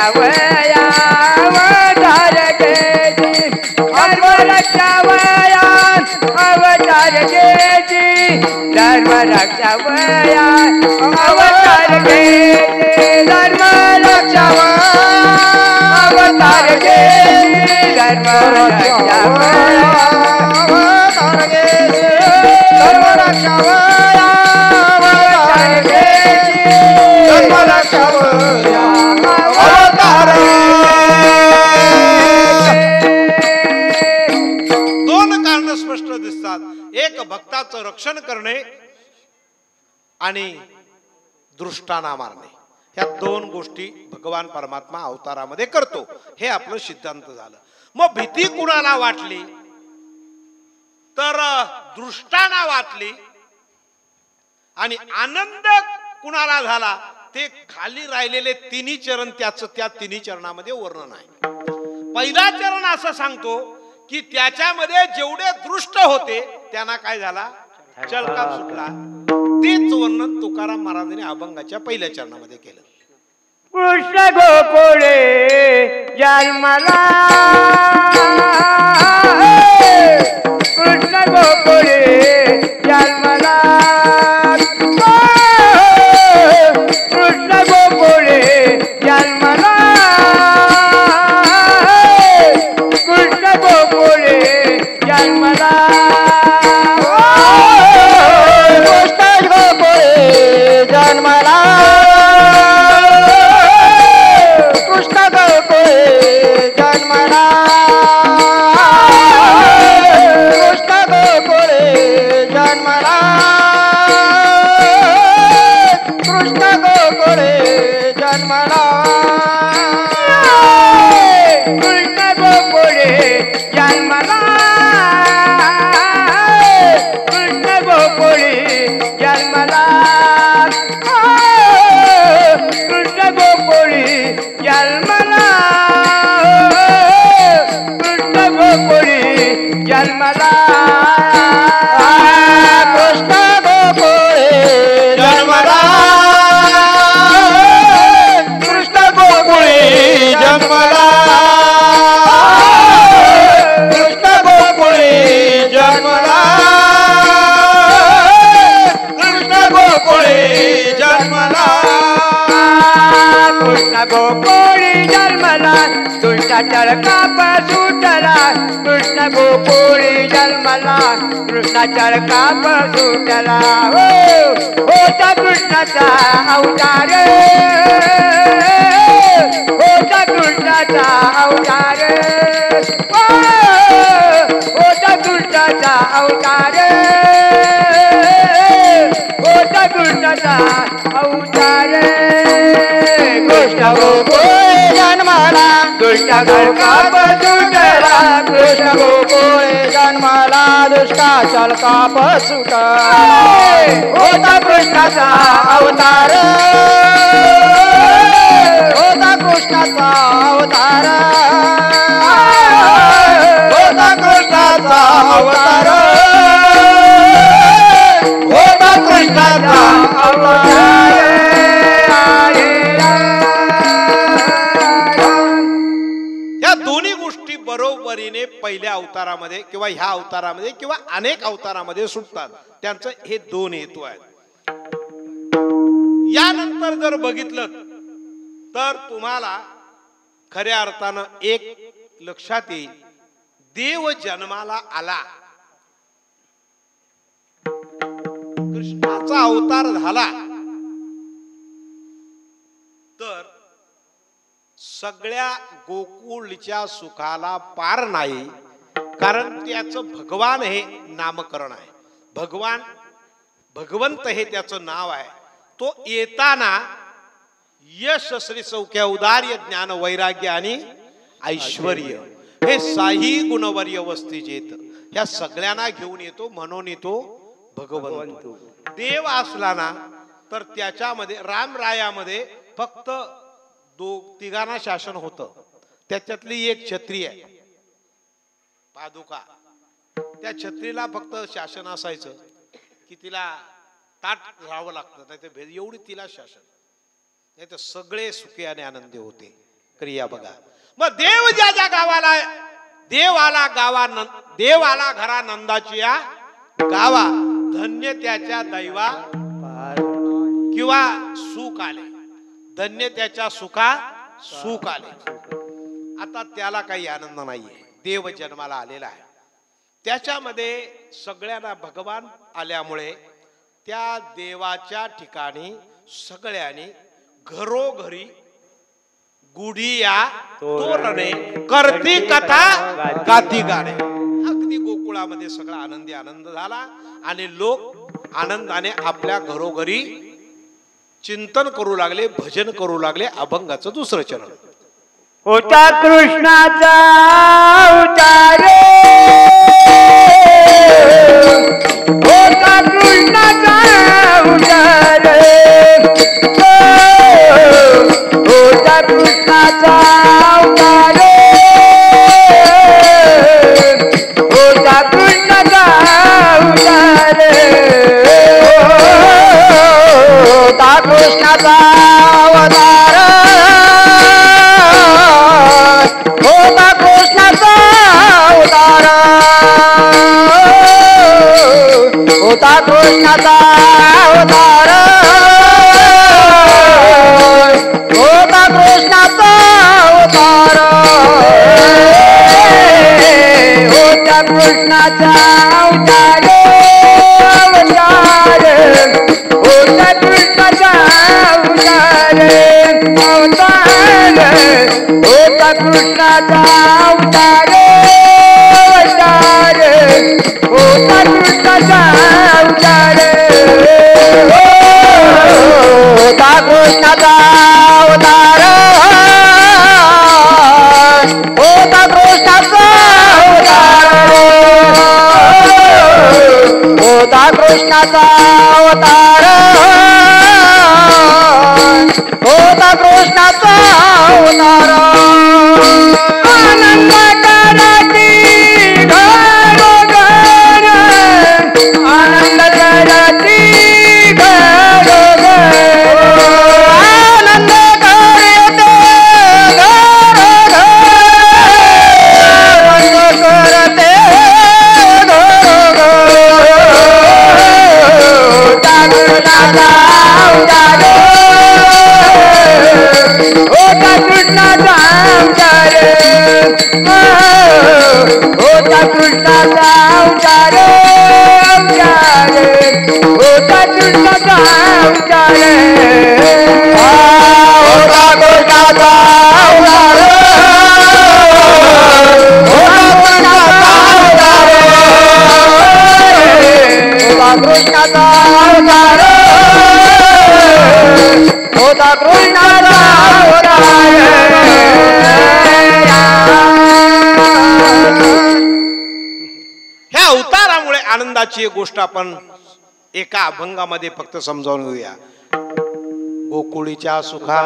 [SPEAKER 1] धर्मरक्षावया अवतार घेते, धर्मरक्षावया अवतार घेते, धर्मरक्षावया अवतार घेते, धर्मरक्षावया अवतार घेते, धर्मरक्षावया अवतार घेते, धर्मरक्षावया अवतार.
[SPEAKER 2] 2 कारण स्पष्ट दिसतात. एक भक्ताचं रक्षण करणे आणि दृष्टांना मारणे. ह्या 2 गोष्टी भगवान परमात्मा अवतारामध्ये करतो. हे आपलं सिद्धांत झालं. मग भीती कुणाला वाटली तर दृष्टांना वाटली, आणि आनंद कुणाला झाला ते खाली राहिलेले 3 चरण, त्याचं त्या 3 चरणामध्ये वर्णन आहे. पहिला चरण असं सांगतो की त्याच्यामध्ये जेवढे दृष्ट होते त्यांना काय झाला, चलकाप सुटला. तेच वर्णन तुकाराम महाराजांनी अभंगाच्या पहिल्या चरणामध्ये केलं.
[SPEAKER 1] कृष्ण गोकुळे जन्मला, कृष्ण गोकुळे जन्मला, कृष्ण गोकुळे जन्मला, कृष्ण गोकुळे जन्मला, कृष्ण गोकुळे जन्मला, कृष्ण गोकुळे जन्मला, कृष्ण गोकुळे जन्मला, कृष्ण गोकुळे जन्मला, कृष्ण गोकुळे जन्मला, कृष्ण गोकुळे जन्मला, कृष्ण गोकुळे जन्मला, कृष्ण गोकुळे जन्मला, कृष्ण गोकुळे जन्मला, कृष्ण गोकुळे जन्मला, कृष्ण गोकुळे जन्मला, कृष्ण गोकुळे जन्मला, कृष्ण गोकुळे जन्मला, दुष्ट कृष्णाचा काप सुटला कृष्ण गोकुळी जन्मला कृष्णाचा काप सुटला होता कृष्णाचा अवतार होता कृष्णाचा अवतार होता कृष्णाचा अवतार होता कृष्णाचा अवतार कृष्ण गोकुळे जन्माला कृष्ण काप सुटला कृष्ण गोकुळे जन्माला दुष्टाचा काप सुटला होता कृष्णाचा अवतार होता कृष्णाचा अवतार होता कृष्णाचा अवतार होता कृष्णाचा अवतार
[SPEAKER 2] या दोन्ही गोष्टी बरोबरीने पहिल्या अवतारामध्ये किंवा ह्या अवतारामध्ये किंवा अनेक अवतारामध्ये सुटतात. त्यांचं हे दोन हेतू आहेत. यानंतर जर बघितलं तर तुम्हाला खऱ्या अर्थानं एक लक्षात येईल, देव जन्माला आला, कृष्णाचा अवतार झाला, तर सगळ्या गोकुळच्या सुखाला पार नाही. कारण त्याचं भगवान हे नामकरण आहे. भगवान भगवंत हे त्याचं नाव आहे. तो येताना यश श्री सौख्य औदार्य ज्ञान वैराग्य आणि ऐश्वर्य हे साही गुणवर्य वस्तीत येत. ह्या सगळ्यांना घेऊन येतो म्हणून येतो भगवंत. देव असला ना तर त्याच्यामध्ये रामरायामध्ये फक्त तिघांना शासन होतं. त्याच्यातली एक छत्री आहे पादुका. त्या छत्रीला फक्त शासन असायचं की तिला ताट राहावं लागतं, नाही तर एवढी तिला शासन, नाही तर सगळे सुखी आणि आनंदी होते. क्रिया बघा. मग देव ज्या ज्या गावाला देव आला घरा नंदाची या गावा, धन्य त्याच्या दैवा किंवा सुख आले, धन्य त्याच्या सुख आले. आता त्याला काही आनंद नाहीये. देव जन्माला आलेला आहे, त्याच्यामध्ये सगळ्यांना भगवान आल्यामुळे त्या देवाच्या ठिकाणी सगळ्यांनी घरोघरी गुढिया तोरणे करती कथा गाती गाणे. अगदी गोकुळामध्ये सगळा आनंदी आनंद झाला आणि लोक आनंदाने आपल्या घरोघरी चिंतन करू लागले, भजन करू लागले. अभंगाचं दुसरं चरण.
[SPEAKER 1] होता कृष्णाचा अवतार होता कृष्णाचा अवतार होता कृष्णाचा अवतार होता कृष्णाचा अवतार होता कृष्णाचा अवतार होता कृष्णाचा अवतार होता कृष्णाचा अवतार होता कृष्णाचा अवतार होता कृष्णाचा अवतार अवतार होता कृष्णाचा अवतार अवतार होता कृष्णाचा अवतार अवतार होता कृष्णाचा अवतार होता कृष्णाचा अवतार होता कृष्णाचा अवतार होता कृष्णाचा अवतार होता कृष्णाचा अवतार आनंद करती घरोघर आनंद करती घरोघर आनंद करते घरोघर आनंद करते घरोघर होता कृष्णाचा अवतार होता कृष्णाचा अवतार कृष्णाचा अवतार होता कृष्णाचा अवतार कृष्णाचा अवतार होता कृष्णाचा अवतार
[SPEAKER 2] ह्या अवतारामुळे आनंदाची एक गोष्ट आपण एका अभंगामध्ये फक्त समजावून घेऊया. गोकुळीच्या सुखा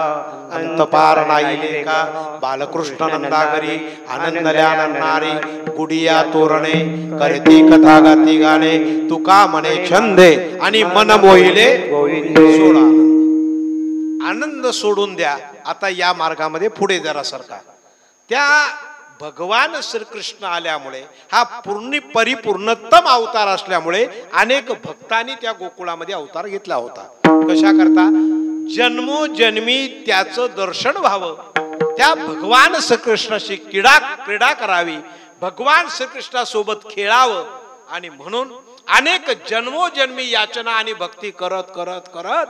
[SPEAKER 2] अंतपार नाही का बालकृष्ण नंदागरी आनंदल्या नन्नारी गुडिया तोरणे करती कथा गाती गाणे तुका म्हणे छंदे आणि मन मोहिले सोडा. आनंद सोडून द्या. आता या मार्गामध्ये पुढे जरा सरका. त्या भगवान श्रीकृष्ण आल्यामुळे हा परिपूर्णतम अवतार असल्यामुळे अनेक भक्तांनी त्या गोकुळामध्ये अवतार घेतला होता. कशा करता? जन्मोजन्मी त्याचं दर्शन व्हावं, त्या भगवान श्रीकृष्णाशी क्रीडा करावी, भगवान श्रीकृष्णासोबत खेळावं. आणि म्हणून अनेक जन्मोजन्मी याचना आणि भक्ती करत करत करत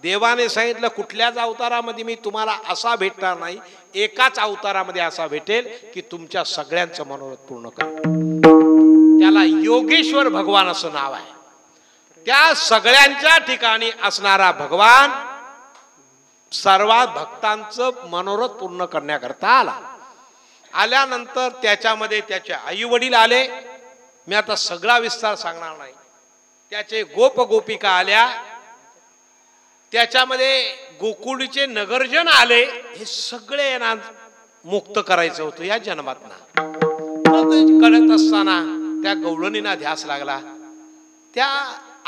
[SPEAKER 2] देवाने सांगितलं कुठल्याच अवतारामध्ये मी तुम्हाला असा भेटणार नाही, एकाच अवतारामध्ये असा भेटेल की तुमच्या सगळ्यांचं मनोरथ पूर्ण करेल. त्याला योगेश्वर भगवान असं नाव आहे. त्या सगळ्यांच्या ठिकाणी असणारा भगवान सर्वात भक्तांचं मनोरथ पूर्ण करण्याकरता आला. आल्यानंतर त्याच्यामध्ये त्याचे आई वडील आले. मी आता सगळा विस्तार सांगणार नाही. त्याचे गोप गोपिका आल्या, त्याच्यामध्ये गोकुळीचे नगरजन आले. हे सगळे यांना मुक्त करायचं होतं या जन्मातना. कळत असताना त्या गवळणींना ध्यास लागला. त्या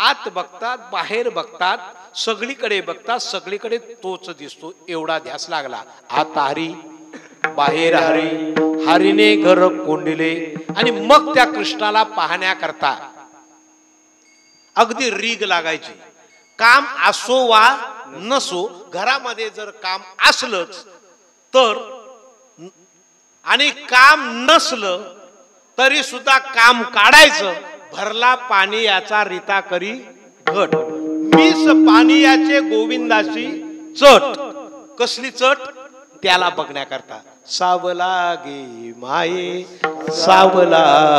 [SPEAKER 2] आत बघतात, बाहेर बघतात, सगळीकडे बघतात, सगळीकडे तोच दिसतो एवढा ध्यास लागला. आत हरी, बाहेर हरी, हरीने घर कोंडिले. आणि मग त्या कृष्णाला पाहण्याकरता अगदी रीग लागायची. काम असो वा नसो, घरामध्ये जर काम असलंच तर, आणि काम नसलं तरी सुद्धा काम काढायचं. भरला पाणी याचा रीता करी घट, मीच पाणी याचे गोविंदाची चट. कसली चट? त्याला बघण्याकरता. सावलागे माये सावलागे,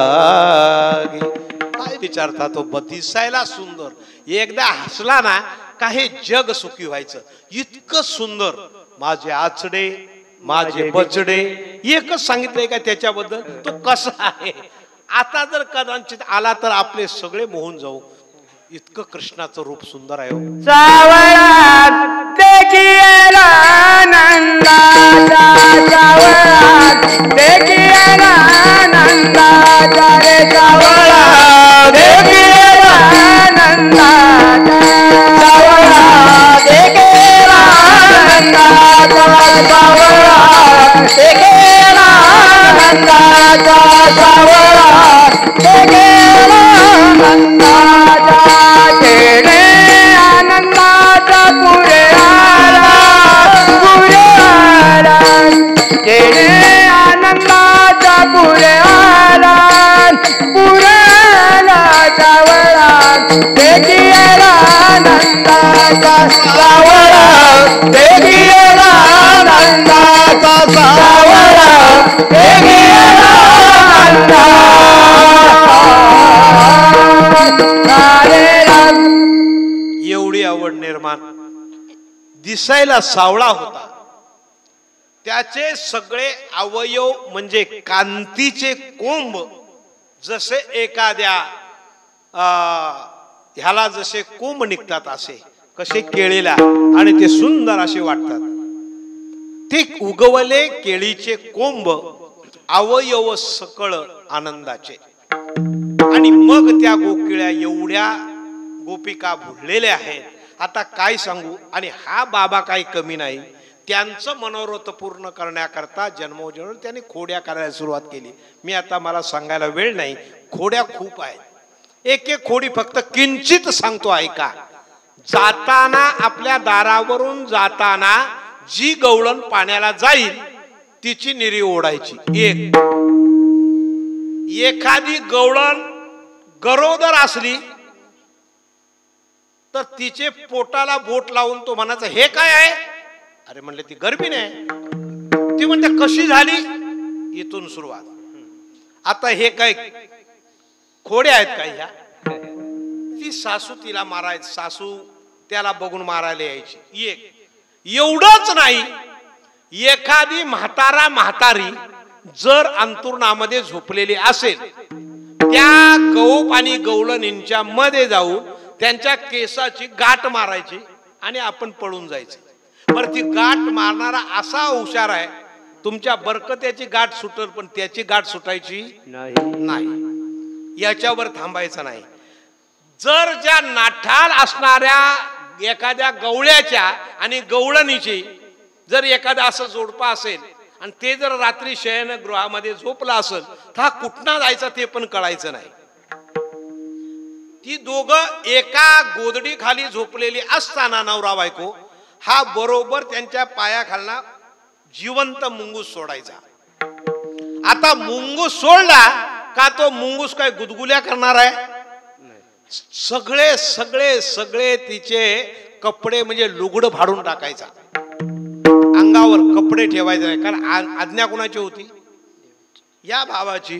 [SPEAKER 2] काय विचारता तो दिसायला सुंदर, एकदा हसला ना काही जग सुखी व्हायचं. इतकं सुंदर. माझे आचडे माझे बचडे एकच सांगितलंय का त्याच्याबद्दल? तो कसा आहे. आता जर कदाचित आला तर आपले सगळे मोहून जाऊ. इतकं कृष्णाचं रूप सुंदर आहे. एवढी आवड निर्माण. दिसायला सावळा होता. त्याचे सगळे अवयव म्हणजे कांतीचे कोंब जसे एखाद्या ह्याला जसे कोंब निघतात असे, कसे केळीला, आणि ते सुंदर असे वाटतात. ते उगवले केळीचे कोंब अवयव सकळ आनंदाचे. आणि मग त्या गोकिळ्या एवढ्या गोपिका भुललेल्या आहेत. आता काय सांगू. आणि हा बाबा काही कमी नाही. त्यांचं मनोरथ पूर्ण करण्याकरता जन्मोजन्म त्यांनी खोड्या करायला सुरुवात केली. मी आता मला सांगायला वेळ नाही. खोड्या खूप आहेत. एक एक खोडी फक्त किंचित सांगतो ऐका. जाताना आपल्या दारावरून जाताना जी गवळण पाण्याला जाईल तिची निरी ओढायची. एखादी गवळण गरोदर असली तर तिचे पोटाला बोट लावून तो म्हणायचा हे काय आहे? अरे म्हणले ती गर्भिण आहे. ती म्हणते कशी झाली? इथून सुरुवात. आता हे काय खोड्या आहेत काय ह्या? ती सासू तिला मारायची, सासू त्याला बघून मारायला यायची. एवढंच नाही, एखादी म्हातारी जर अंतुरणामध्ये झोपलेली असेल, त्या गहू पाणी गवळणींच्या मध्ये जाऊन त्यांच्या केसाची गाठ मारायची आणि आपण पळून जायचं. बरं, ती गाठ मारणारा असा हुशार आहे, तुमच्या बरकत्याची गाठ सुटल पण त्याची गाठ सुटायची नाही. याच्यावर थांबायचं नाही. जर ज्या नाठाल असणाऱ्या एखाद्या गवळ्याच्या आणि गवळणीची जर एखादा असं जोडपा असेल आणि ते जर रात्री शयनगृहामध्ये झोपला असेल तर हा कुठनं जायचा ते पण कळायचं नाही. ती दोघं एका गोदडी खाली झोपलेली असताना नवरा बायको हा बरोबर त्यांच्या पायाखालना जिवंत मुंगूस सोडायचा. आता मुंगूस सोडला का तो मुंगूस काय गुदगुल्या करणार आहे? सगळे सगळे सगळे तिचे कपडे म्हणजे लुगडं फाडून टाकायचा, अंगावर कपडे ठेवायचे नाही. कारण आज्ञा कोणाची होती? या भावाची.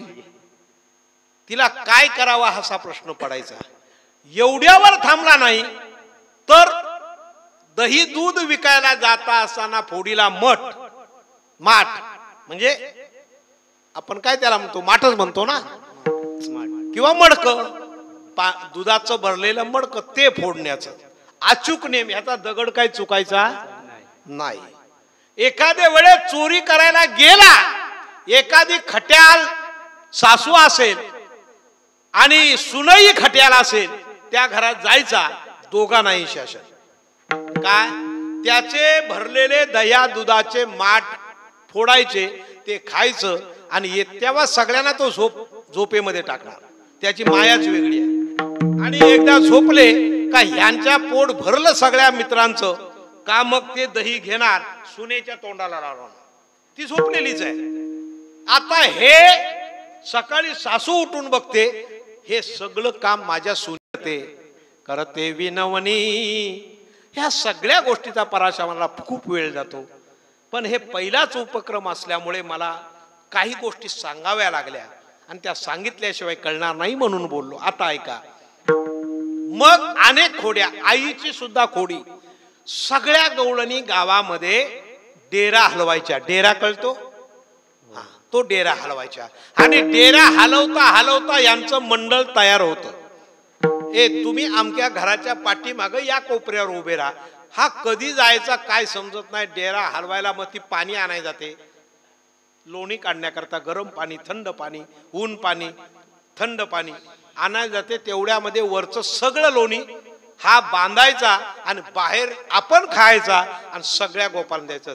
[SPEAKER 2] तिला काय करावा असा प्रश्न पडायचा. एवढ्यावर थांबला नाही तर दही दूध विकायला जाता असताना फोडीला माठ म्हणजे आपण काय त्याला म्हणतो, माठच म्हणतो ना, किंवा मडकं, दुधाचं भरलेलं मडकं ते फोडण्याचं अचूक नेम. याचा दगड काय चुकायचा नाही. एखाद्या वेळेस चोरी करायला गेला, एखादी खट्याल सासू असेल आणि सुनई खट्याल असेल, त्या घरात जायचा, दोघांनाही शासन. काय? त्याचे भरलेले दह्या दुधाचे माठ फोडायचे, ते खायचं आणि तेव्हा सगळ्यांना तो झोपेमध्ये टाकणार. त्याची मायाच वेगळी आहे. आणि एकदा झोपले का ह्यांच्या पोट भरलं सगळ्या मित्रांचं का मग ते दही घेणार, सुनेच्या तोंडाला लावणार. ती झोपलेलीच आहे. आता हे सकाळी सासू उठून बघते, हे सगळं काम माझ्या सुने करते विनवणी. ह्या सगळ्या गोष्टीचा पराशराला खूप वेळ जातो. पण हे पहिलाच उपक्रम असल्यामुळे मला काही गोष्टी सांगाव्या लागल्या आणि त्या सांगितल्याशिवाय कळणार नाही म्हणून बोललो. आता ऐका. मग अनेक खोड्या, आईची सुद्धा खोडी. सगळ्या गवळणी गावामध्ये डेरा हलवायच्या. डेरा कळतो? तो डेरा हलवायच्या. आणि डेरा हलवता हलवता यांचं मंडळ तयार होतं. तुम्ही आमच्या घराच्या पाठीमागं या कोपऱ्यावर उभे राहा. हा कधी जायचा काय समजत नाही. डेरा हलवायला मग ती पाणी आणाय जाते, लोणी काढण्याकरता गरम पाणी, थंड पाणी, ऊन पाणी, थंड पाणी आणायला जाते. तेवढ्यामध्ये वरचं सगळं लोणी हा बांधायचा आणि बाहेर आपण खायचा आणि सगळ्या गोपाला द्यायचं.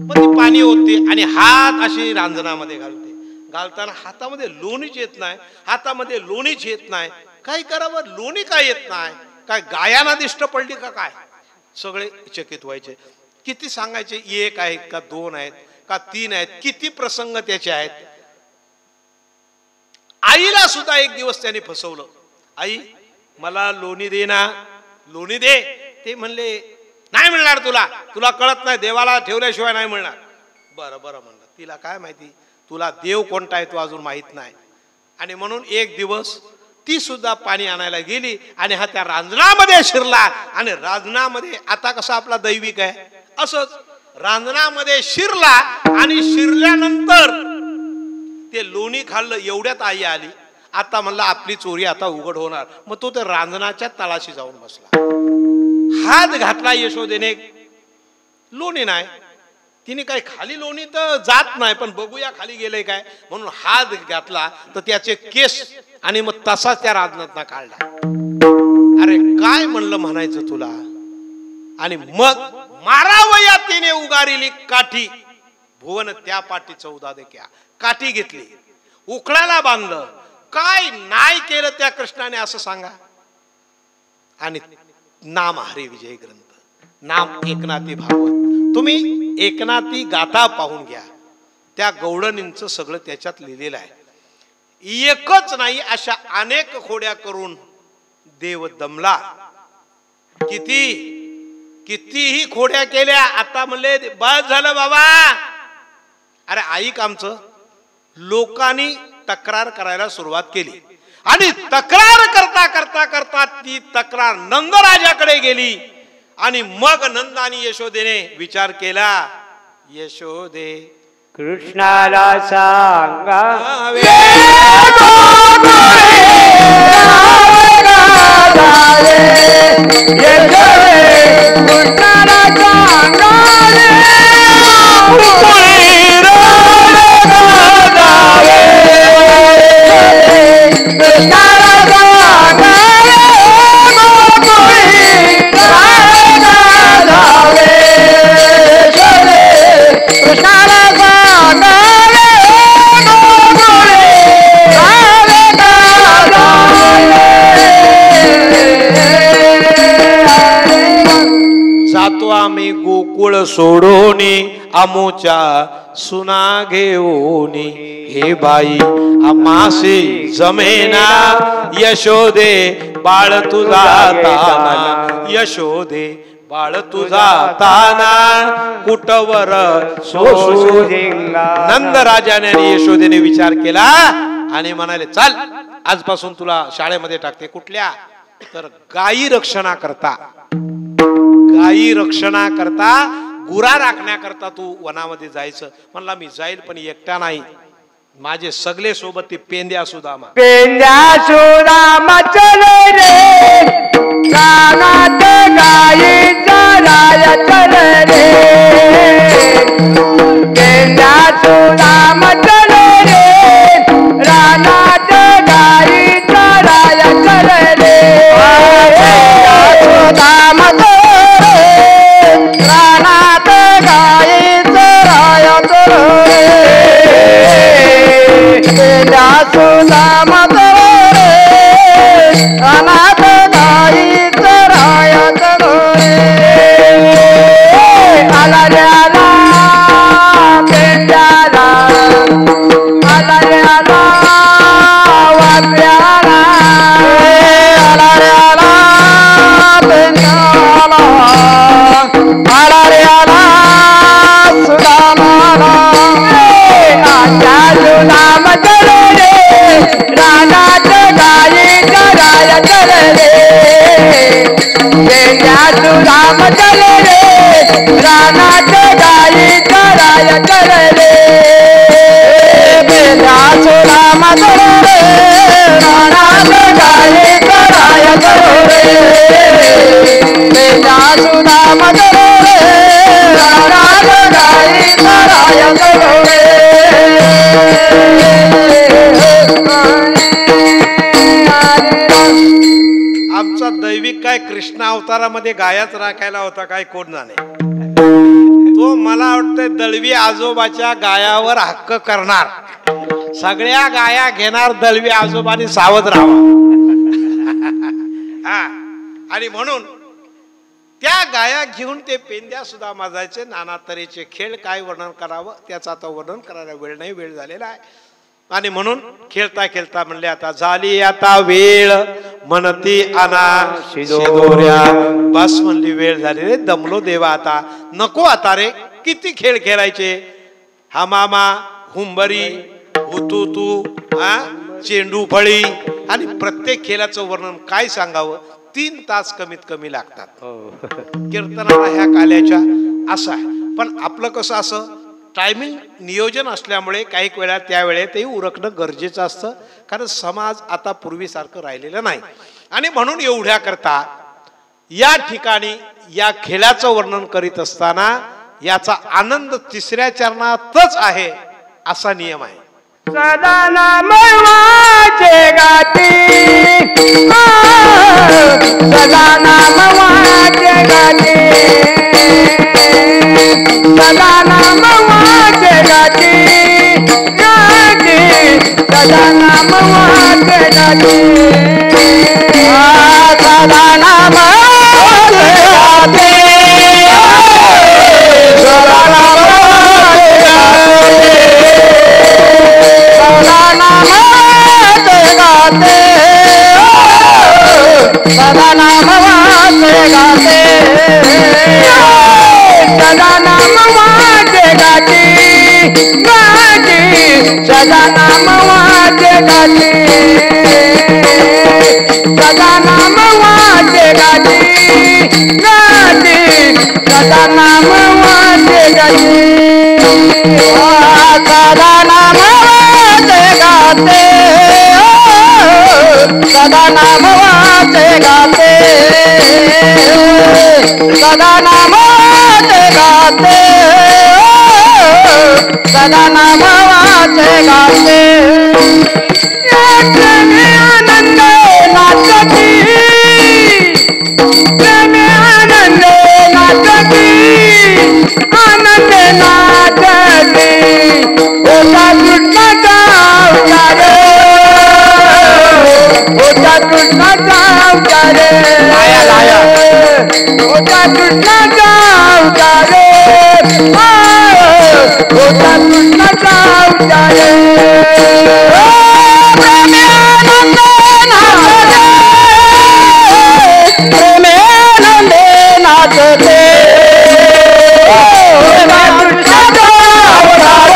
[SPEAKER 2] मग ती पाणी होते आणि हात अशी रांजणामध्ये घालते. घालताना हातामध्ये लोणीच येत नाही, हातामध्ये लोणीच येत नाही. काय करावं? लोणी काय येत नाही? काय गायांना दिष्ट पडली का काय? सगळे चकित व्हायचे. किती सांगायचे, एक आहेत का दोन आहेत का तीन आहेत, किती प्रसंग त्याचे आहेत. आईला सुद्धा एक दिवस त्याने फसवलं. आई मला लोणी दे ना, लोणी दे. ते म्हणले नाही मिळणार तुला, तुला कळत नाही, देवाला ठेवल्याशिवाय नाही मिळणार. बरं बरं म्हणलं. तिला काय माहिती तुला देव कोणता आहे तो अजून माहित नाही. आणि म्हणून एक दिवस ती सुद्धा पाणी आणायला गेली आणि हा त्या रांजणामध्ये शिरला. आणि रांजणामध्ये आता कसं आपला दैविक आहे असंच रांजणामध्ये शिरला आणि शिरल्यानंतर ते लोणी खाल्लं. एवढ्यात आई आली. आता म्हणला आपली चोरी आता उघड होणार. मग तो त्या रांजणाच्या तळाशी जाऊन बसला. हात घातला यशोदेने, लोणी नाही. तिने काय खाली लोणी तर जात नाही, पण बघूया खाली गेले काय म्हणून हात घातला तर त्याचे केस आणि मग तसाच त्या रांजणातनं काढला. अरे काय म्हणलं म्हणायचं तुला. आणि मग मारावया तिने उगारिली काठी, भुवन त्या पाठी 14 देख्या. काठी घेतली, उखळाला बांधलं. काय नाही केलं त्या कृष्णाने असं सांगा. आणि नाम हरी विजय ग्रंथ, नाम एकनाथी भागवत, तुम्ही एकनाथी गाथा पाहून घ्या. त्या गवळणींचं सगळं त्याच्यात लिहिलेलं आहे. एकच नाही, अशा अनेक खोड्या करून देव दमला. कितीही खोड्या केल्या, आता म्हणले बस झालं बाबा. अरे ऐक आमचं, लोकांनी तक्रार करायला सुरुवात केली आणि तक्रार करता करता करता ती तक्रार नंदराजाकडे गेली. आणि मग नंद आणि यशोदेने विचार केला, यशोदे
[SPEAKER 1] कृष्णाला सांगा
[SPEAKER 2] आम्ही गोकुळ सोडोनी आमोच्या सुना घेऊनी. हे बाई आमासे जमेना, यशोदे बाळ तुझा ताना, यशोदे बाळ तुझा ताना कुटवर सोसू. नंदराजाने आणि यशोदेने विचार केला आणि म्हणाले, चल आजपासून तुला शाळेमध्ये टाकते. कुठल्या तर गायी रक्षणा करता, गायी रक्षणा करता, गुरा राखण्याकरता तू वनामध्ये जायचं. म्हणला मी जाईल पण एकटा नाही, माझे सगळे सोबत ते पेंद्या सुदामा.
[SPEAKER 1] पेंद्या सुदामा चले रे, रानात गायी चराया चले रे. पेंद्या सुदामा चले रे, रानात गायी चराया चले रे. सुदामा रानात गायी चराया चले रे. सुदामा रे, रानात गायी चराया चले रे. आला रे आला पेंड्याला, आला रे आला वाकड्याला, आला रे आला पेंड्याला, आला रे आला सुदामाला. आजा सुदामा चले रे, रानात गायी चराया चले रे. पेंड्या सुदामा चले रे, रानात गायी चराया चले रे. पेंड्या सुदामा चले रे, रानात गायी चराया चले रे. पेंड्या सुदामा चले रे, रानात गायी चराया चले रे.
[SPEAKER 2] आमचा दैविक काय कृष्ण अवतारामध्ये गायाच राखायला होता काय कोण जाणे. तो मला वाटतंय दळवी आजोबाच्या गायावर हक्क करणार, सगळ्या गाया घेणार, दळवी आजोबानी सावध राहावा. हा, आणि म्हणून त्या गाया घेऊन ते पेंद्या सुद्धा माजायचे. नाना तऱ्हेचे खेळ, काय वर्णन करावं त्याचं आता वर्णन करायला वेळ नाही, वेळ झालेला आहे. आणि म्हणून खेळता खेळता म्हणले, आता झाली आता वेळ म्हणती आना शिदोऱ्या. बस म्हणली वेळ झाली रे, दमलो देवा, आता नको आता रे, किती खेळ खेळायचे. हा मामा, हुंबरी, हुतुतू, चेंडू फळी, आणि प्रत्येक खेळाचं वर्णन काय सांगावं. 3 तास कमीत कमी लागतात कीर्तनाला ह्या काल्याच्या, असं आहे. पण आपलं कसं असं टायमिंग नियोजन असल्यामुळे काही वेळा त्या वेळेतही उरकणं गरजेचं असतं, कारण समाज आता पूर्वीसारखं राहिलेलं नाही. आणि म्हणून एवढ्या करता या ठिकाणी या खेळाचं वर्णन करीत असताना याचा आनंद 3ऱ्या चरणातच आहे असा नियम आहे.
[SPEAKER 1] सदा नाम वाचे गाती, सदा नाम वाचे गाती, सदा नाम वाचे गाती, सदा नाम वाचे गाती, सदा नाम वाचे गाती, सदा नाम वाचे गाती, सदा नाम वाचे गाते, सदा नाम वाचे गाते. सदा नाम वाचे गाती सदा नाम वाचे गाती गाती सदा नाम वाचे गाती सदा नाम वाचे गाते सदा नाम वाचे गाते सदा नाम वाचे गाते सदा नाम वाचे गाते आनंद नाचती आनंद नाचती आनंद नाचती होता कृष्णाचा अवतार होता कृष्णाचा अवतार होता कृष्णाचा अवतार होता कृष्णाचा अवतार प्रेमानंदे नाचते होता कृष्णाचा अवतार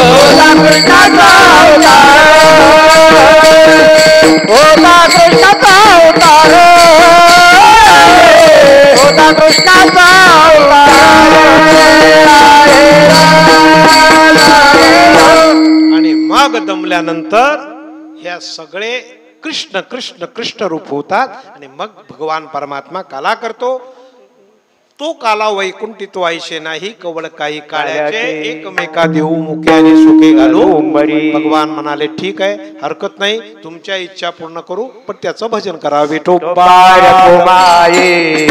[SPEAKER 1] होता कृष्णाचा अवतार होता कृष्णाचा अवतार होता कृष्णाचा
[SPEAKER 2] आणि मग दमल्यानंतर ह्या सगळे कृष्ण कृष्ण कृष्ण रूप होतात आणि मग भगवान परमात्मा काला करतो तो काला वैकुंठी तो आयशे नाही कवळ काही काळ्याचे एकमेका देऊ मुख्याने सुखे घालू भगवान म्हणाले ठीक आहे हरकत नाही तुमच्या इच्छा पूर्ण करू पण त्याचं भजन करा विठो
[SPEAKER 1] पार कुमाये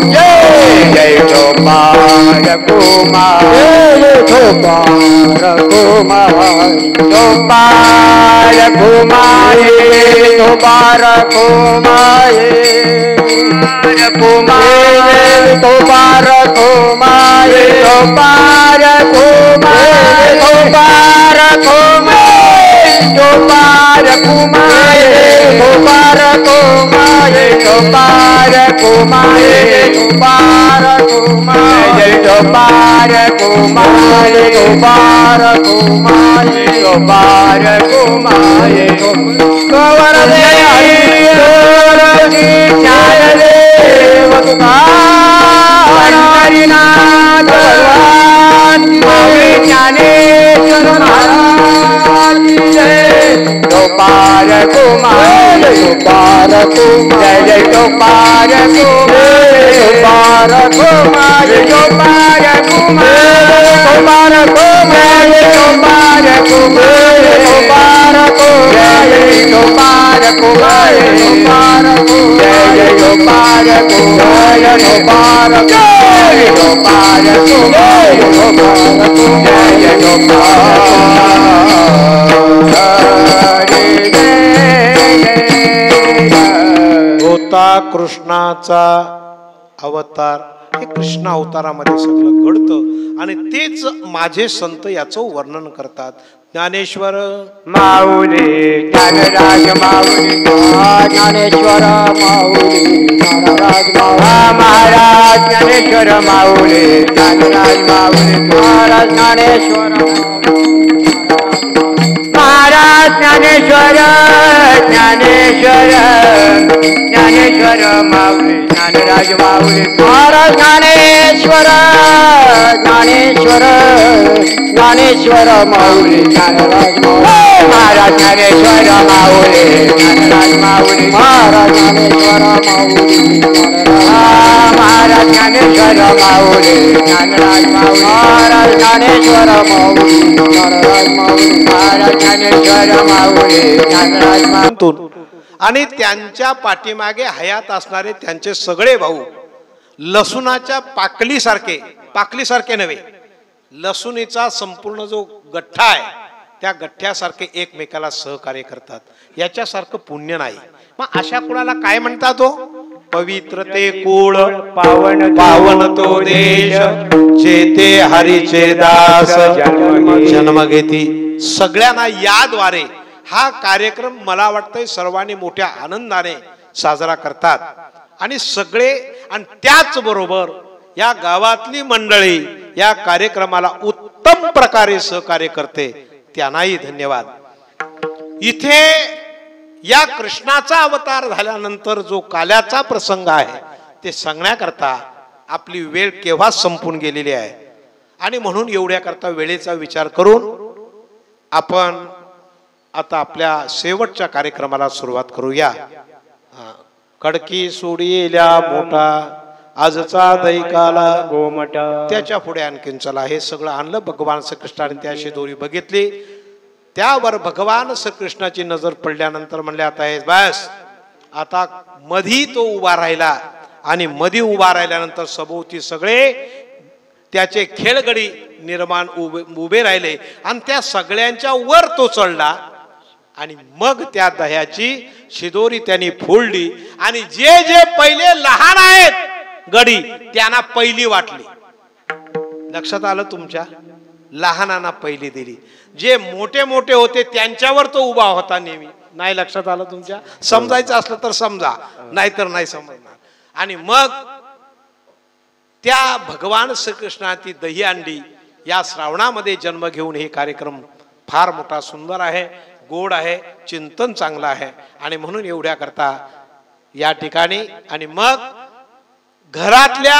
[SPEAKER 1] जय जय गोपाल कुमार गोपाल कुमार गोपाल कुमारे गोपाल कुमारे गोपाल कुमारे गोपाल कुमारे गोपाल कुमारे गोपाल कुमारे गोपाल कुमारे गोपाल कुमारे गोपाल कुमारे गोपाल कुमारे गोपाल कुमारे गोपाल कुमारे गोवर दे हरि जी ज्ञान देव तुकार हरिनाथ भगवान ज्ञानेश्वर महाराज जय गोपाल कुमार गोपाल कुमार जय गोपाल कुमार गोपाल कुमार गोपाल कुमार गोपाल कुमार गोपाल कुमार गोपाल कुमार गोपाल कुमार जय गोपाल कुमार गोपाल जय गोपाल कुमार गोपाल कुमार जय गोपाल
[SPEAKER 2] होता कृष्णाचा अवतार हे कृष्ण अवतारामध्ये सगळं घडतं आणि तेच माझे संत याचं वर्णन करतात ज्ञानेश्वर
[SPEAKER 1] माऊली ज्ञानराज माऊली ज्ञानेश्वर माऊली महाराज महाराज ज्ञानेश्वर माऊली ज्ञानराज माऊली महाराज ज्ञानेश्वर महाराज ज्ञानेश्वर ज्ञानेश्वर ज्ञानेश्वर माऊली ज्ञानराज माऊली महाराज ज्ञानेश्वर ज्ञानेश्वर ज्ञानेश्वर माऊली ज्ञानराज माऊली महाराज ज्ञानेश्वर माऊली ज्ञानराज माऊली महाराज ज्ञानेश्वर माऊली महाराज ज्ञानेश्वर माऊली ज्ञानराज माऊली महाराज ज्ञानेश्वर माऊली ज्ञानराज माऊली महाराज ज्ञानेश्वर माऊली ज्ञानराज माऊली
[SPEAKER 2] आणि त्यांच्या पाठीमागे हयात असणारे त्यांचे सगळे भाऊ लसूणाच्या पाकलीसारखे नव्हे लसूणीचा संपूर्ण जो गठ्ठा आहे त्या गठ्ठ्यासारखे एकमेकाला सहकार्य करतात याच्यासारखं पुण्य नाही मग अशा कुणाला काय म्हणतात तो पवित्र ते कुळ
[SPEAKER 1] पावन
[SPEAKER 2] पावन तो देश जेते हरीचे दास जन्म घेती सगळ्यांना याद्वारे हा कार्यक्रम मला वाटतंय सर्वांनी मोठ्या आनंदाने साजरा करतात आणि सगळे आणि त्याच बरोबर या गावातली मंडळी या कार्यक्रमाला उत्तम प्रकारे सहकार्य करते त्यांनाही धन्यवाद। इथे या कृष्णाचा अवतार झाल्यानंतर जो काल्याचा प्रसंग आहे ते सांगण्याकरता आपली वेळ केव्हा संपून गेलेली आहे आणि म्हणून एवढ्या करता वेळेचा विचार करून आपण आता आपल्या शेवटच्या कार्यक्रमाला सुरुवात करूया। कडकी सोडियेल्या मोठा आजचा दैकाला
[SPEAKER 1] गोमटा
[SPEAKER 2] त्याच्या पुढे आणखीन चला हे सगळं आणलं भगवान श्रीकृष्णाने त्याशी दोरी बघितली त्यावर भगवान श्रीकृष्णाची नजर पडल्यानंतर म्हणले आता हे बस आता मधी तो उभा राहिला आणि मधी उभा राहिल्यानंतर सभोवती सगळे त्याचे खेळगडी निर्माण उभे राहिले आणि त्या सगळ्यांच्या वर तो चढला आणि मग त्या दह्याची शिदोरी त्यांनी फोडली आणि जे जे पहिले लहान आहेत गडी त्यांना पहिली वाटली। लक्षात आलं तुमच्या? लहानांना पहिली दिली, जे मोठे मोठे होते त्यांच्यावर तो उभा होता नेहमी। नाही लक्षात आलं तुमच्या? समजायचं असलं तर समजा, नाहीतर नाही समजणार। आणि मग त्या भगवान श्रीकृष्णाची दही अंडी या श्रावणामध्ये जन्म घेऊन हे कार्यक्रम फार मोठा सुंदर आहे, गोड आहे, चिंतन चांगलं आहे आणि म्हणून एवढ्या करता या ठिकाणी आणि मग घरातल्या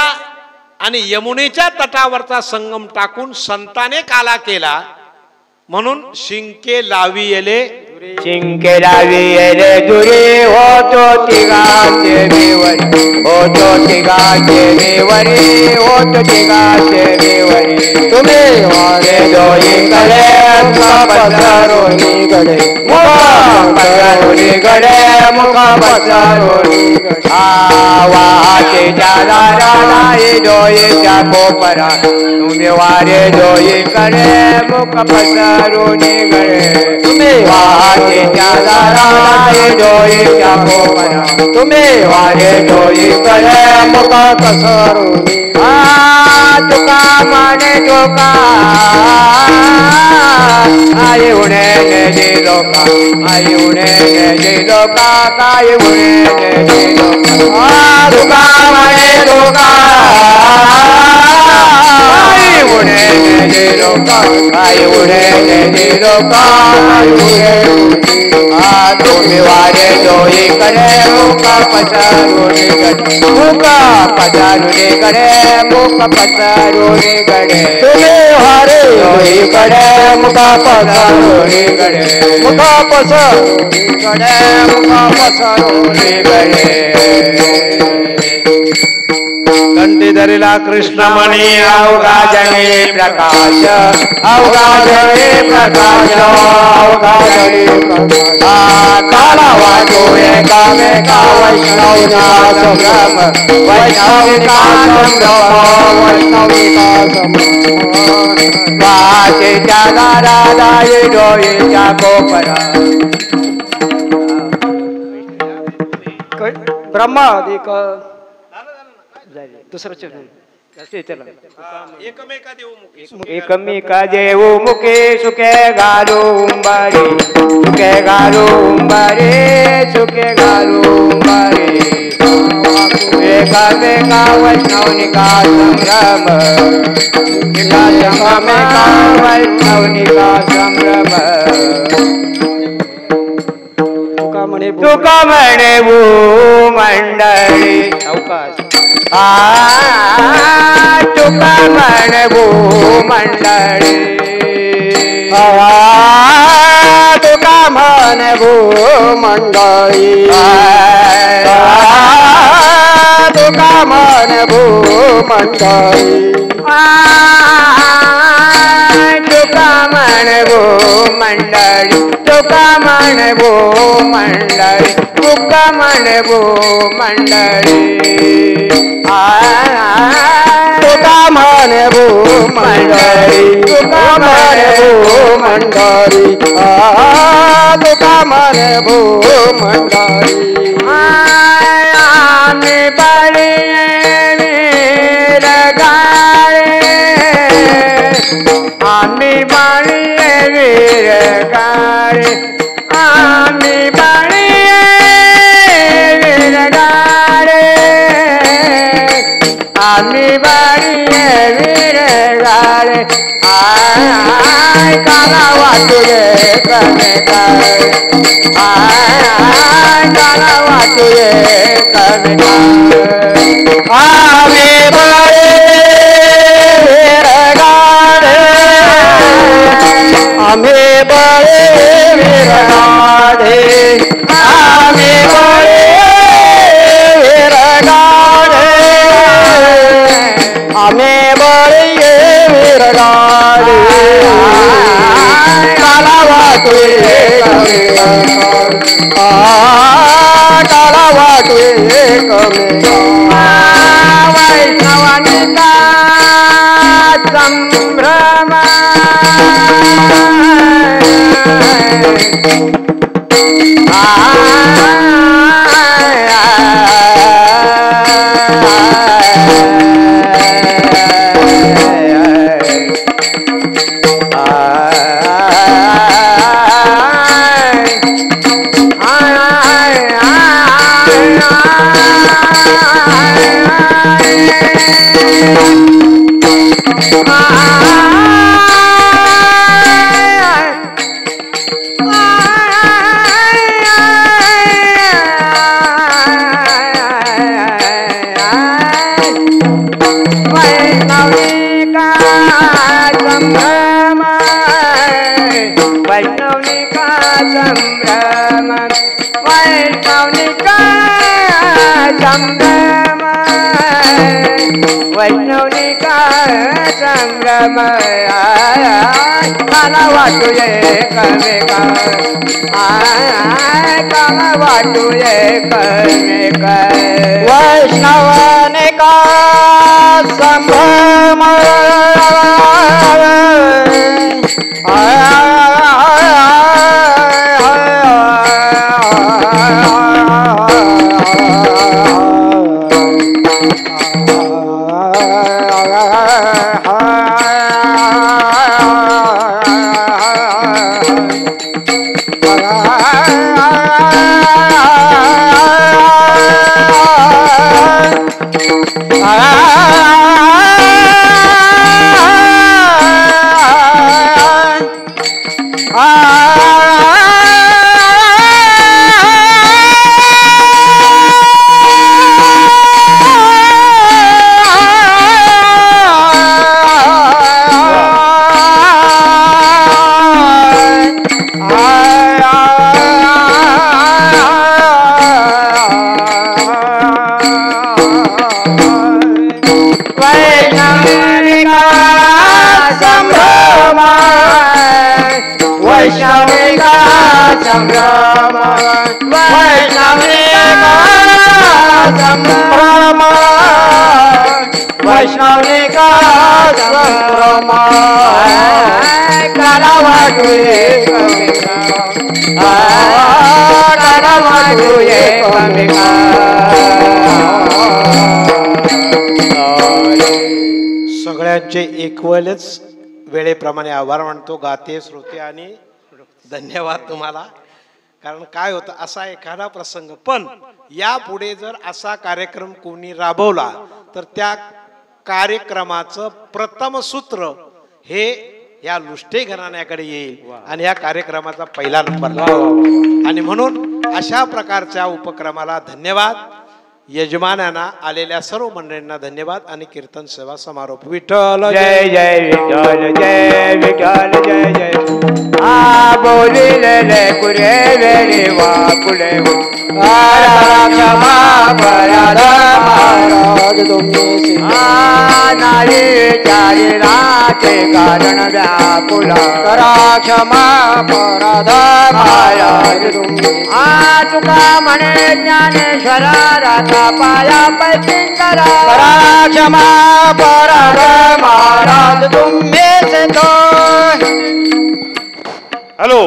[SPEAKER 2] आणि यमुनेच्या तटावरचा संगम टाकून संताने काला केला म्हणून शिंके लावी येले
[SPEAKER 1] शिंके लावी येले दुरी होतो तिघाचे मेवरी होतो तिघाचे मेवरी होतो तिघाचे मेवरी तुम्ही वारे दोई कडे पधारोनी गडे मुख पधारोनी गडे मुख पधारोनी वाचे दादा दोईच्या कोपरा तुम्ही वारे दोई कडे मुख पधारोनी गडे तुम्ही वारे दोईच्या कोपरा तुम्ही वारे दोई कडे मुख पधारोनी तुका माने तुका आई उणे ने लोका आई उणे ने लोका काय उणे ने लोका तुका माने तुका आई उणे ने लोका आई उणे ने लोका आई उणे तुम्ही वारे दोई कडे मुका पधारोनी गडे मुका पधारोनी गडे मुक पधारोनी गडे तुम्ही वारे दोई कडे मुका पधारोनी गडे मुका पधारोनी गडे मुका पधारोनी गडे कंठी धरिला कृष्णमणी अवघा जळे प्रकाश अवघा जळे प्रकाश अवघा जळे प्रकाश काला वाजो एकामे का वैष्णवना संभ्रम वैष्णविका संभ्रम वैष्णविका संभ्रम वाचेच्या दारा दाये डोळेच्या कोपरा ब्रह्मादिक दुसरं एकमेका देऊ मुखे सुखे घालू उंबारे सुखे घालू उंबारे सुखे घालू उंबारे एकामेका वैष्णवनिका संभ्रम एकामेका वैष्णवनिका संभ्रम तुका म्हणे भूमंडळी अवकाश तुका म्हणे भूमंडळी तुका म्हणे भूमंडळी तुका म्हणे भूमंडळी तुका म्हणे भूमंडळी तुका म्हणे भूमंडळी तुका म्हणे भूमंडळी तुका म्हणे भूमंडळी तुका म्हणे भूमंडळी तुका म्हणे भूमंडळी आम्ही बळी आम्ही बाणी वीर गाळे आम्ही बाणी वीर गाळे आम्ही बाणी वीर गाळे काला वाटुये कमेका काला वाटुये कमेका आम्ही बळे विरगाडे आम्ही बळे विरगाडे आम्ही बळे विरगाडे आम्ही बळे विरगाडे काला वाटुये कमेका काला वाटुये कमेका वैष्णवानिका संभ्रम वैष्णवनिका संभ्रम वैष्णवनिका संभ्रम वैष्णवनिका संभ्रम काला वाटुये कमेका काला वाटुये कमेका वैष्णवनिका संभ्रम वैष्णविका संभ्रम वैष्णविका संभ्रम वैष्णविका संभ्रम काला वाटुये कमेका काला वाटुये कमेका
[SPEAKER 2] सगळ्यांचे एकवलच वेळेप्रमाणे आभार मानतो गाते श्रोते आणि धन्यवाद तुम्हाला. कारण काय होतं असा एखादा प्रसंग पण यापुढे जर असा कार्यक्रम कोणी राबवला तर त्या कार्यक्रमाचं प्रथम सूत्र हे या लुष्टे घराण्याकडे येईल आणि या कार्यक्रमाचा पहिला नंबर आणि म्हणून अशा प्रकारच्या उपक्रमाला धन्यवाद. यजमानांना आलेल्या सर्व मंडळींना धन्यवाद आणि कीर्तन सेवा समारोप. विठ्ठल
[SPEAKER 1] जय जय विठ्ठल जय विठ्ठल जय जय आ बोलिले कुरे वेरे वाकुले क्षमा पराध महाराज तुम्ही नाही चारी राते कारण व्याकुला करा क्षमा पराध महाराज तुम्ही तुका म्हणे ज्ञानेश्वरा राधा पाया पैकी करा क्षमा पराध महाराज तुम्ही तो.
[SPEAKER 2] हॅलो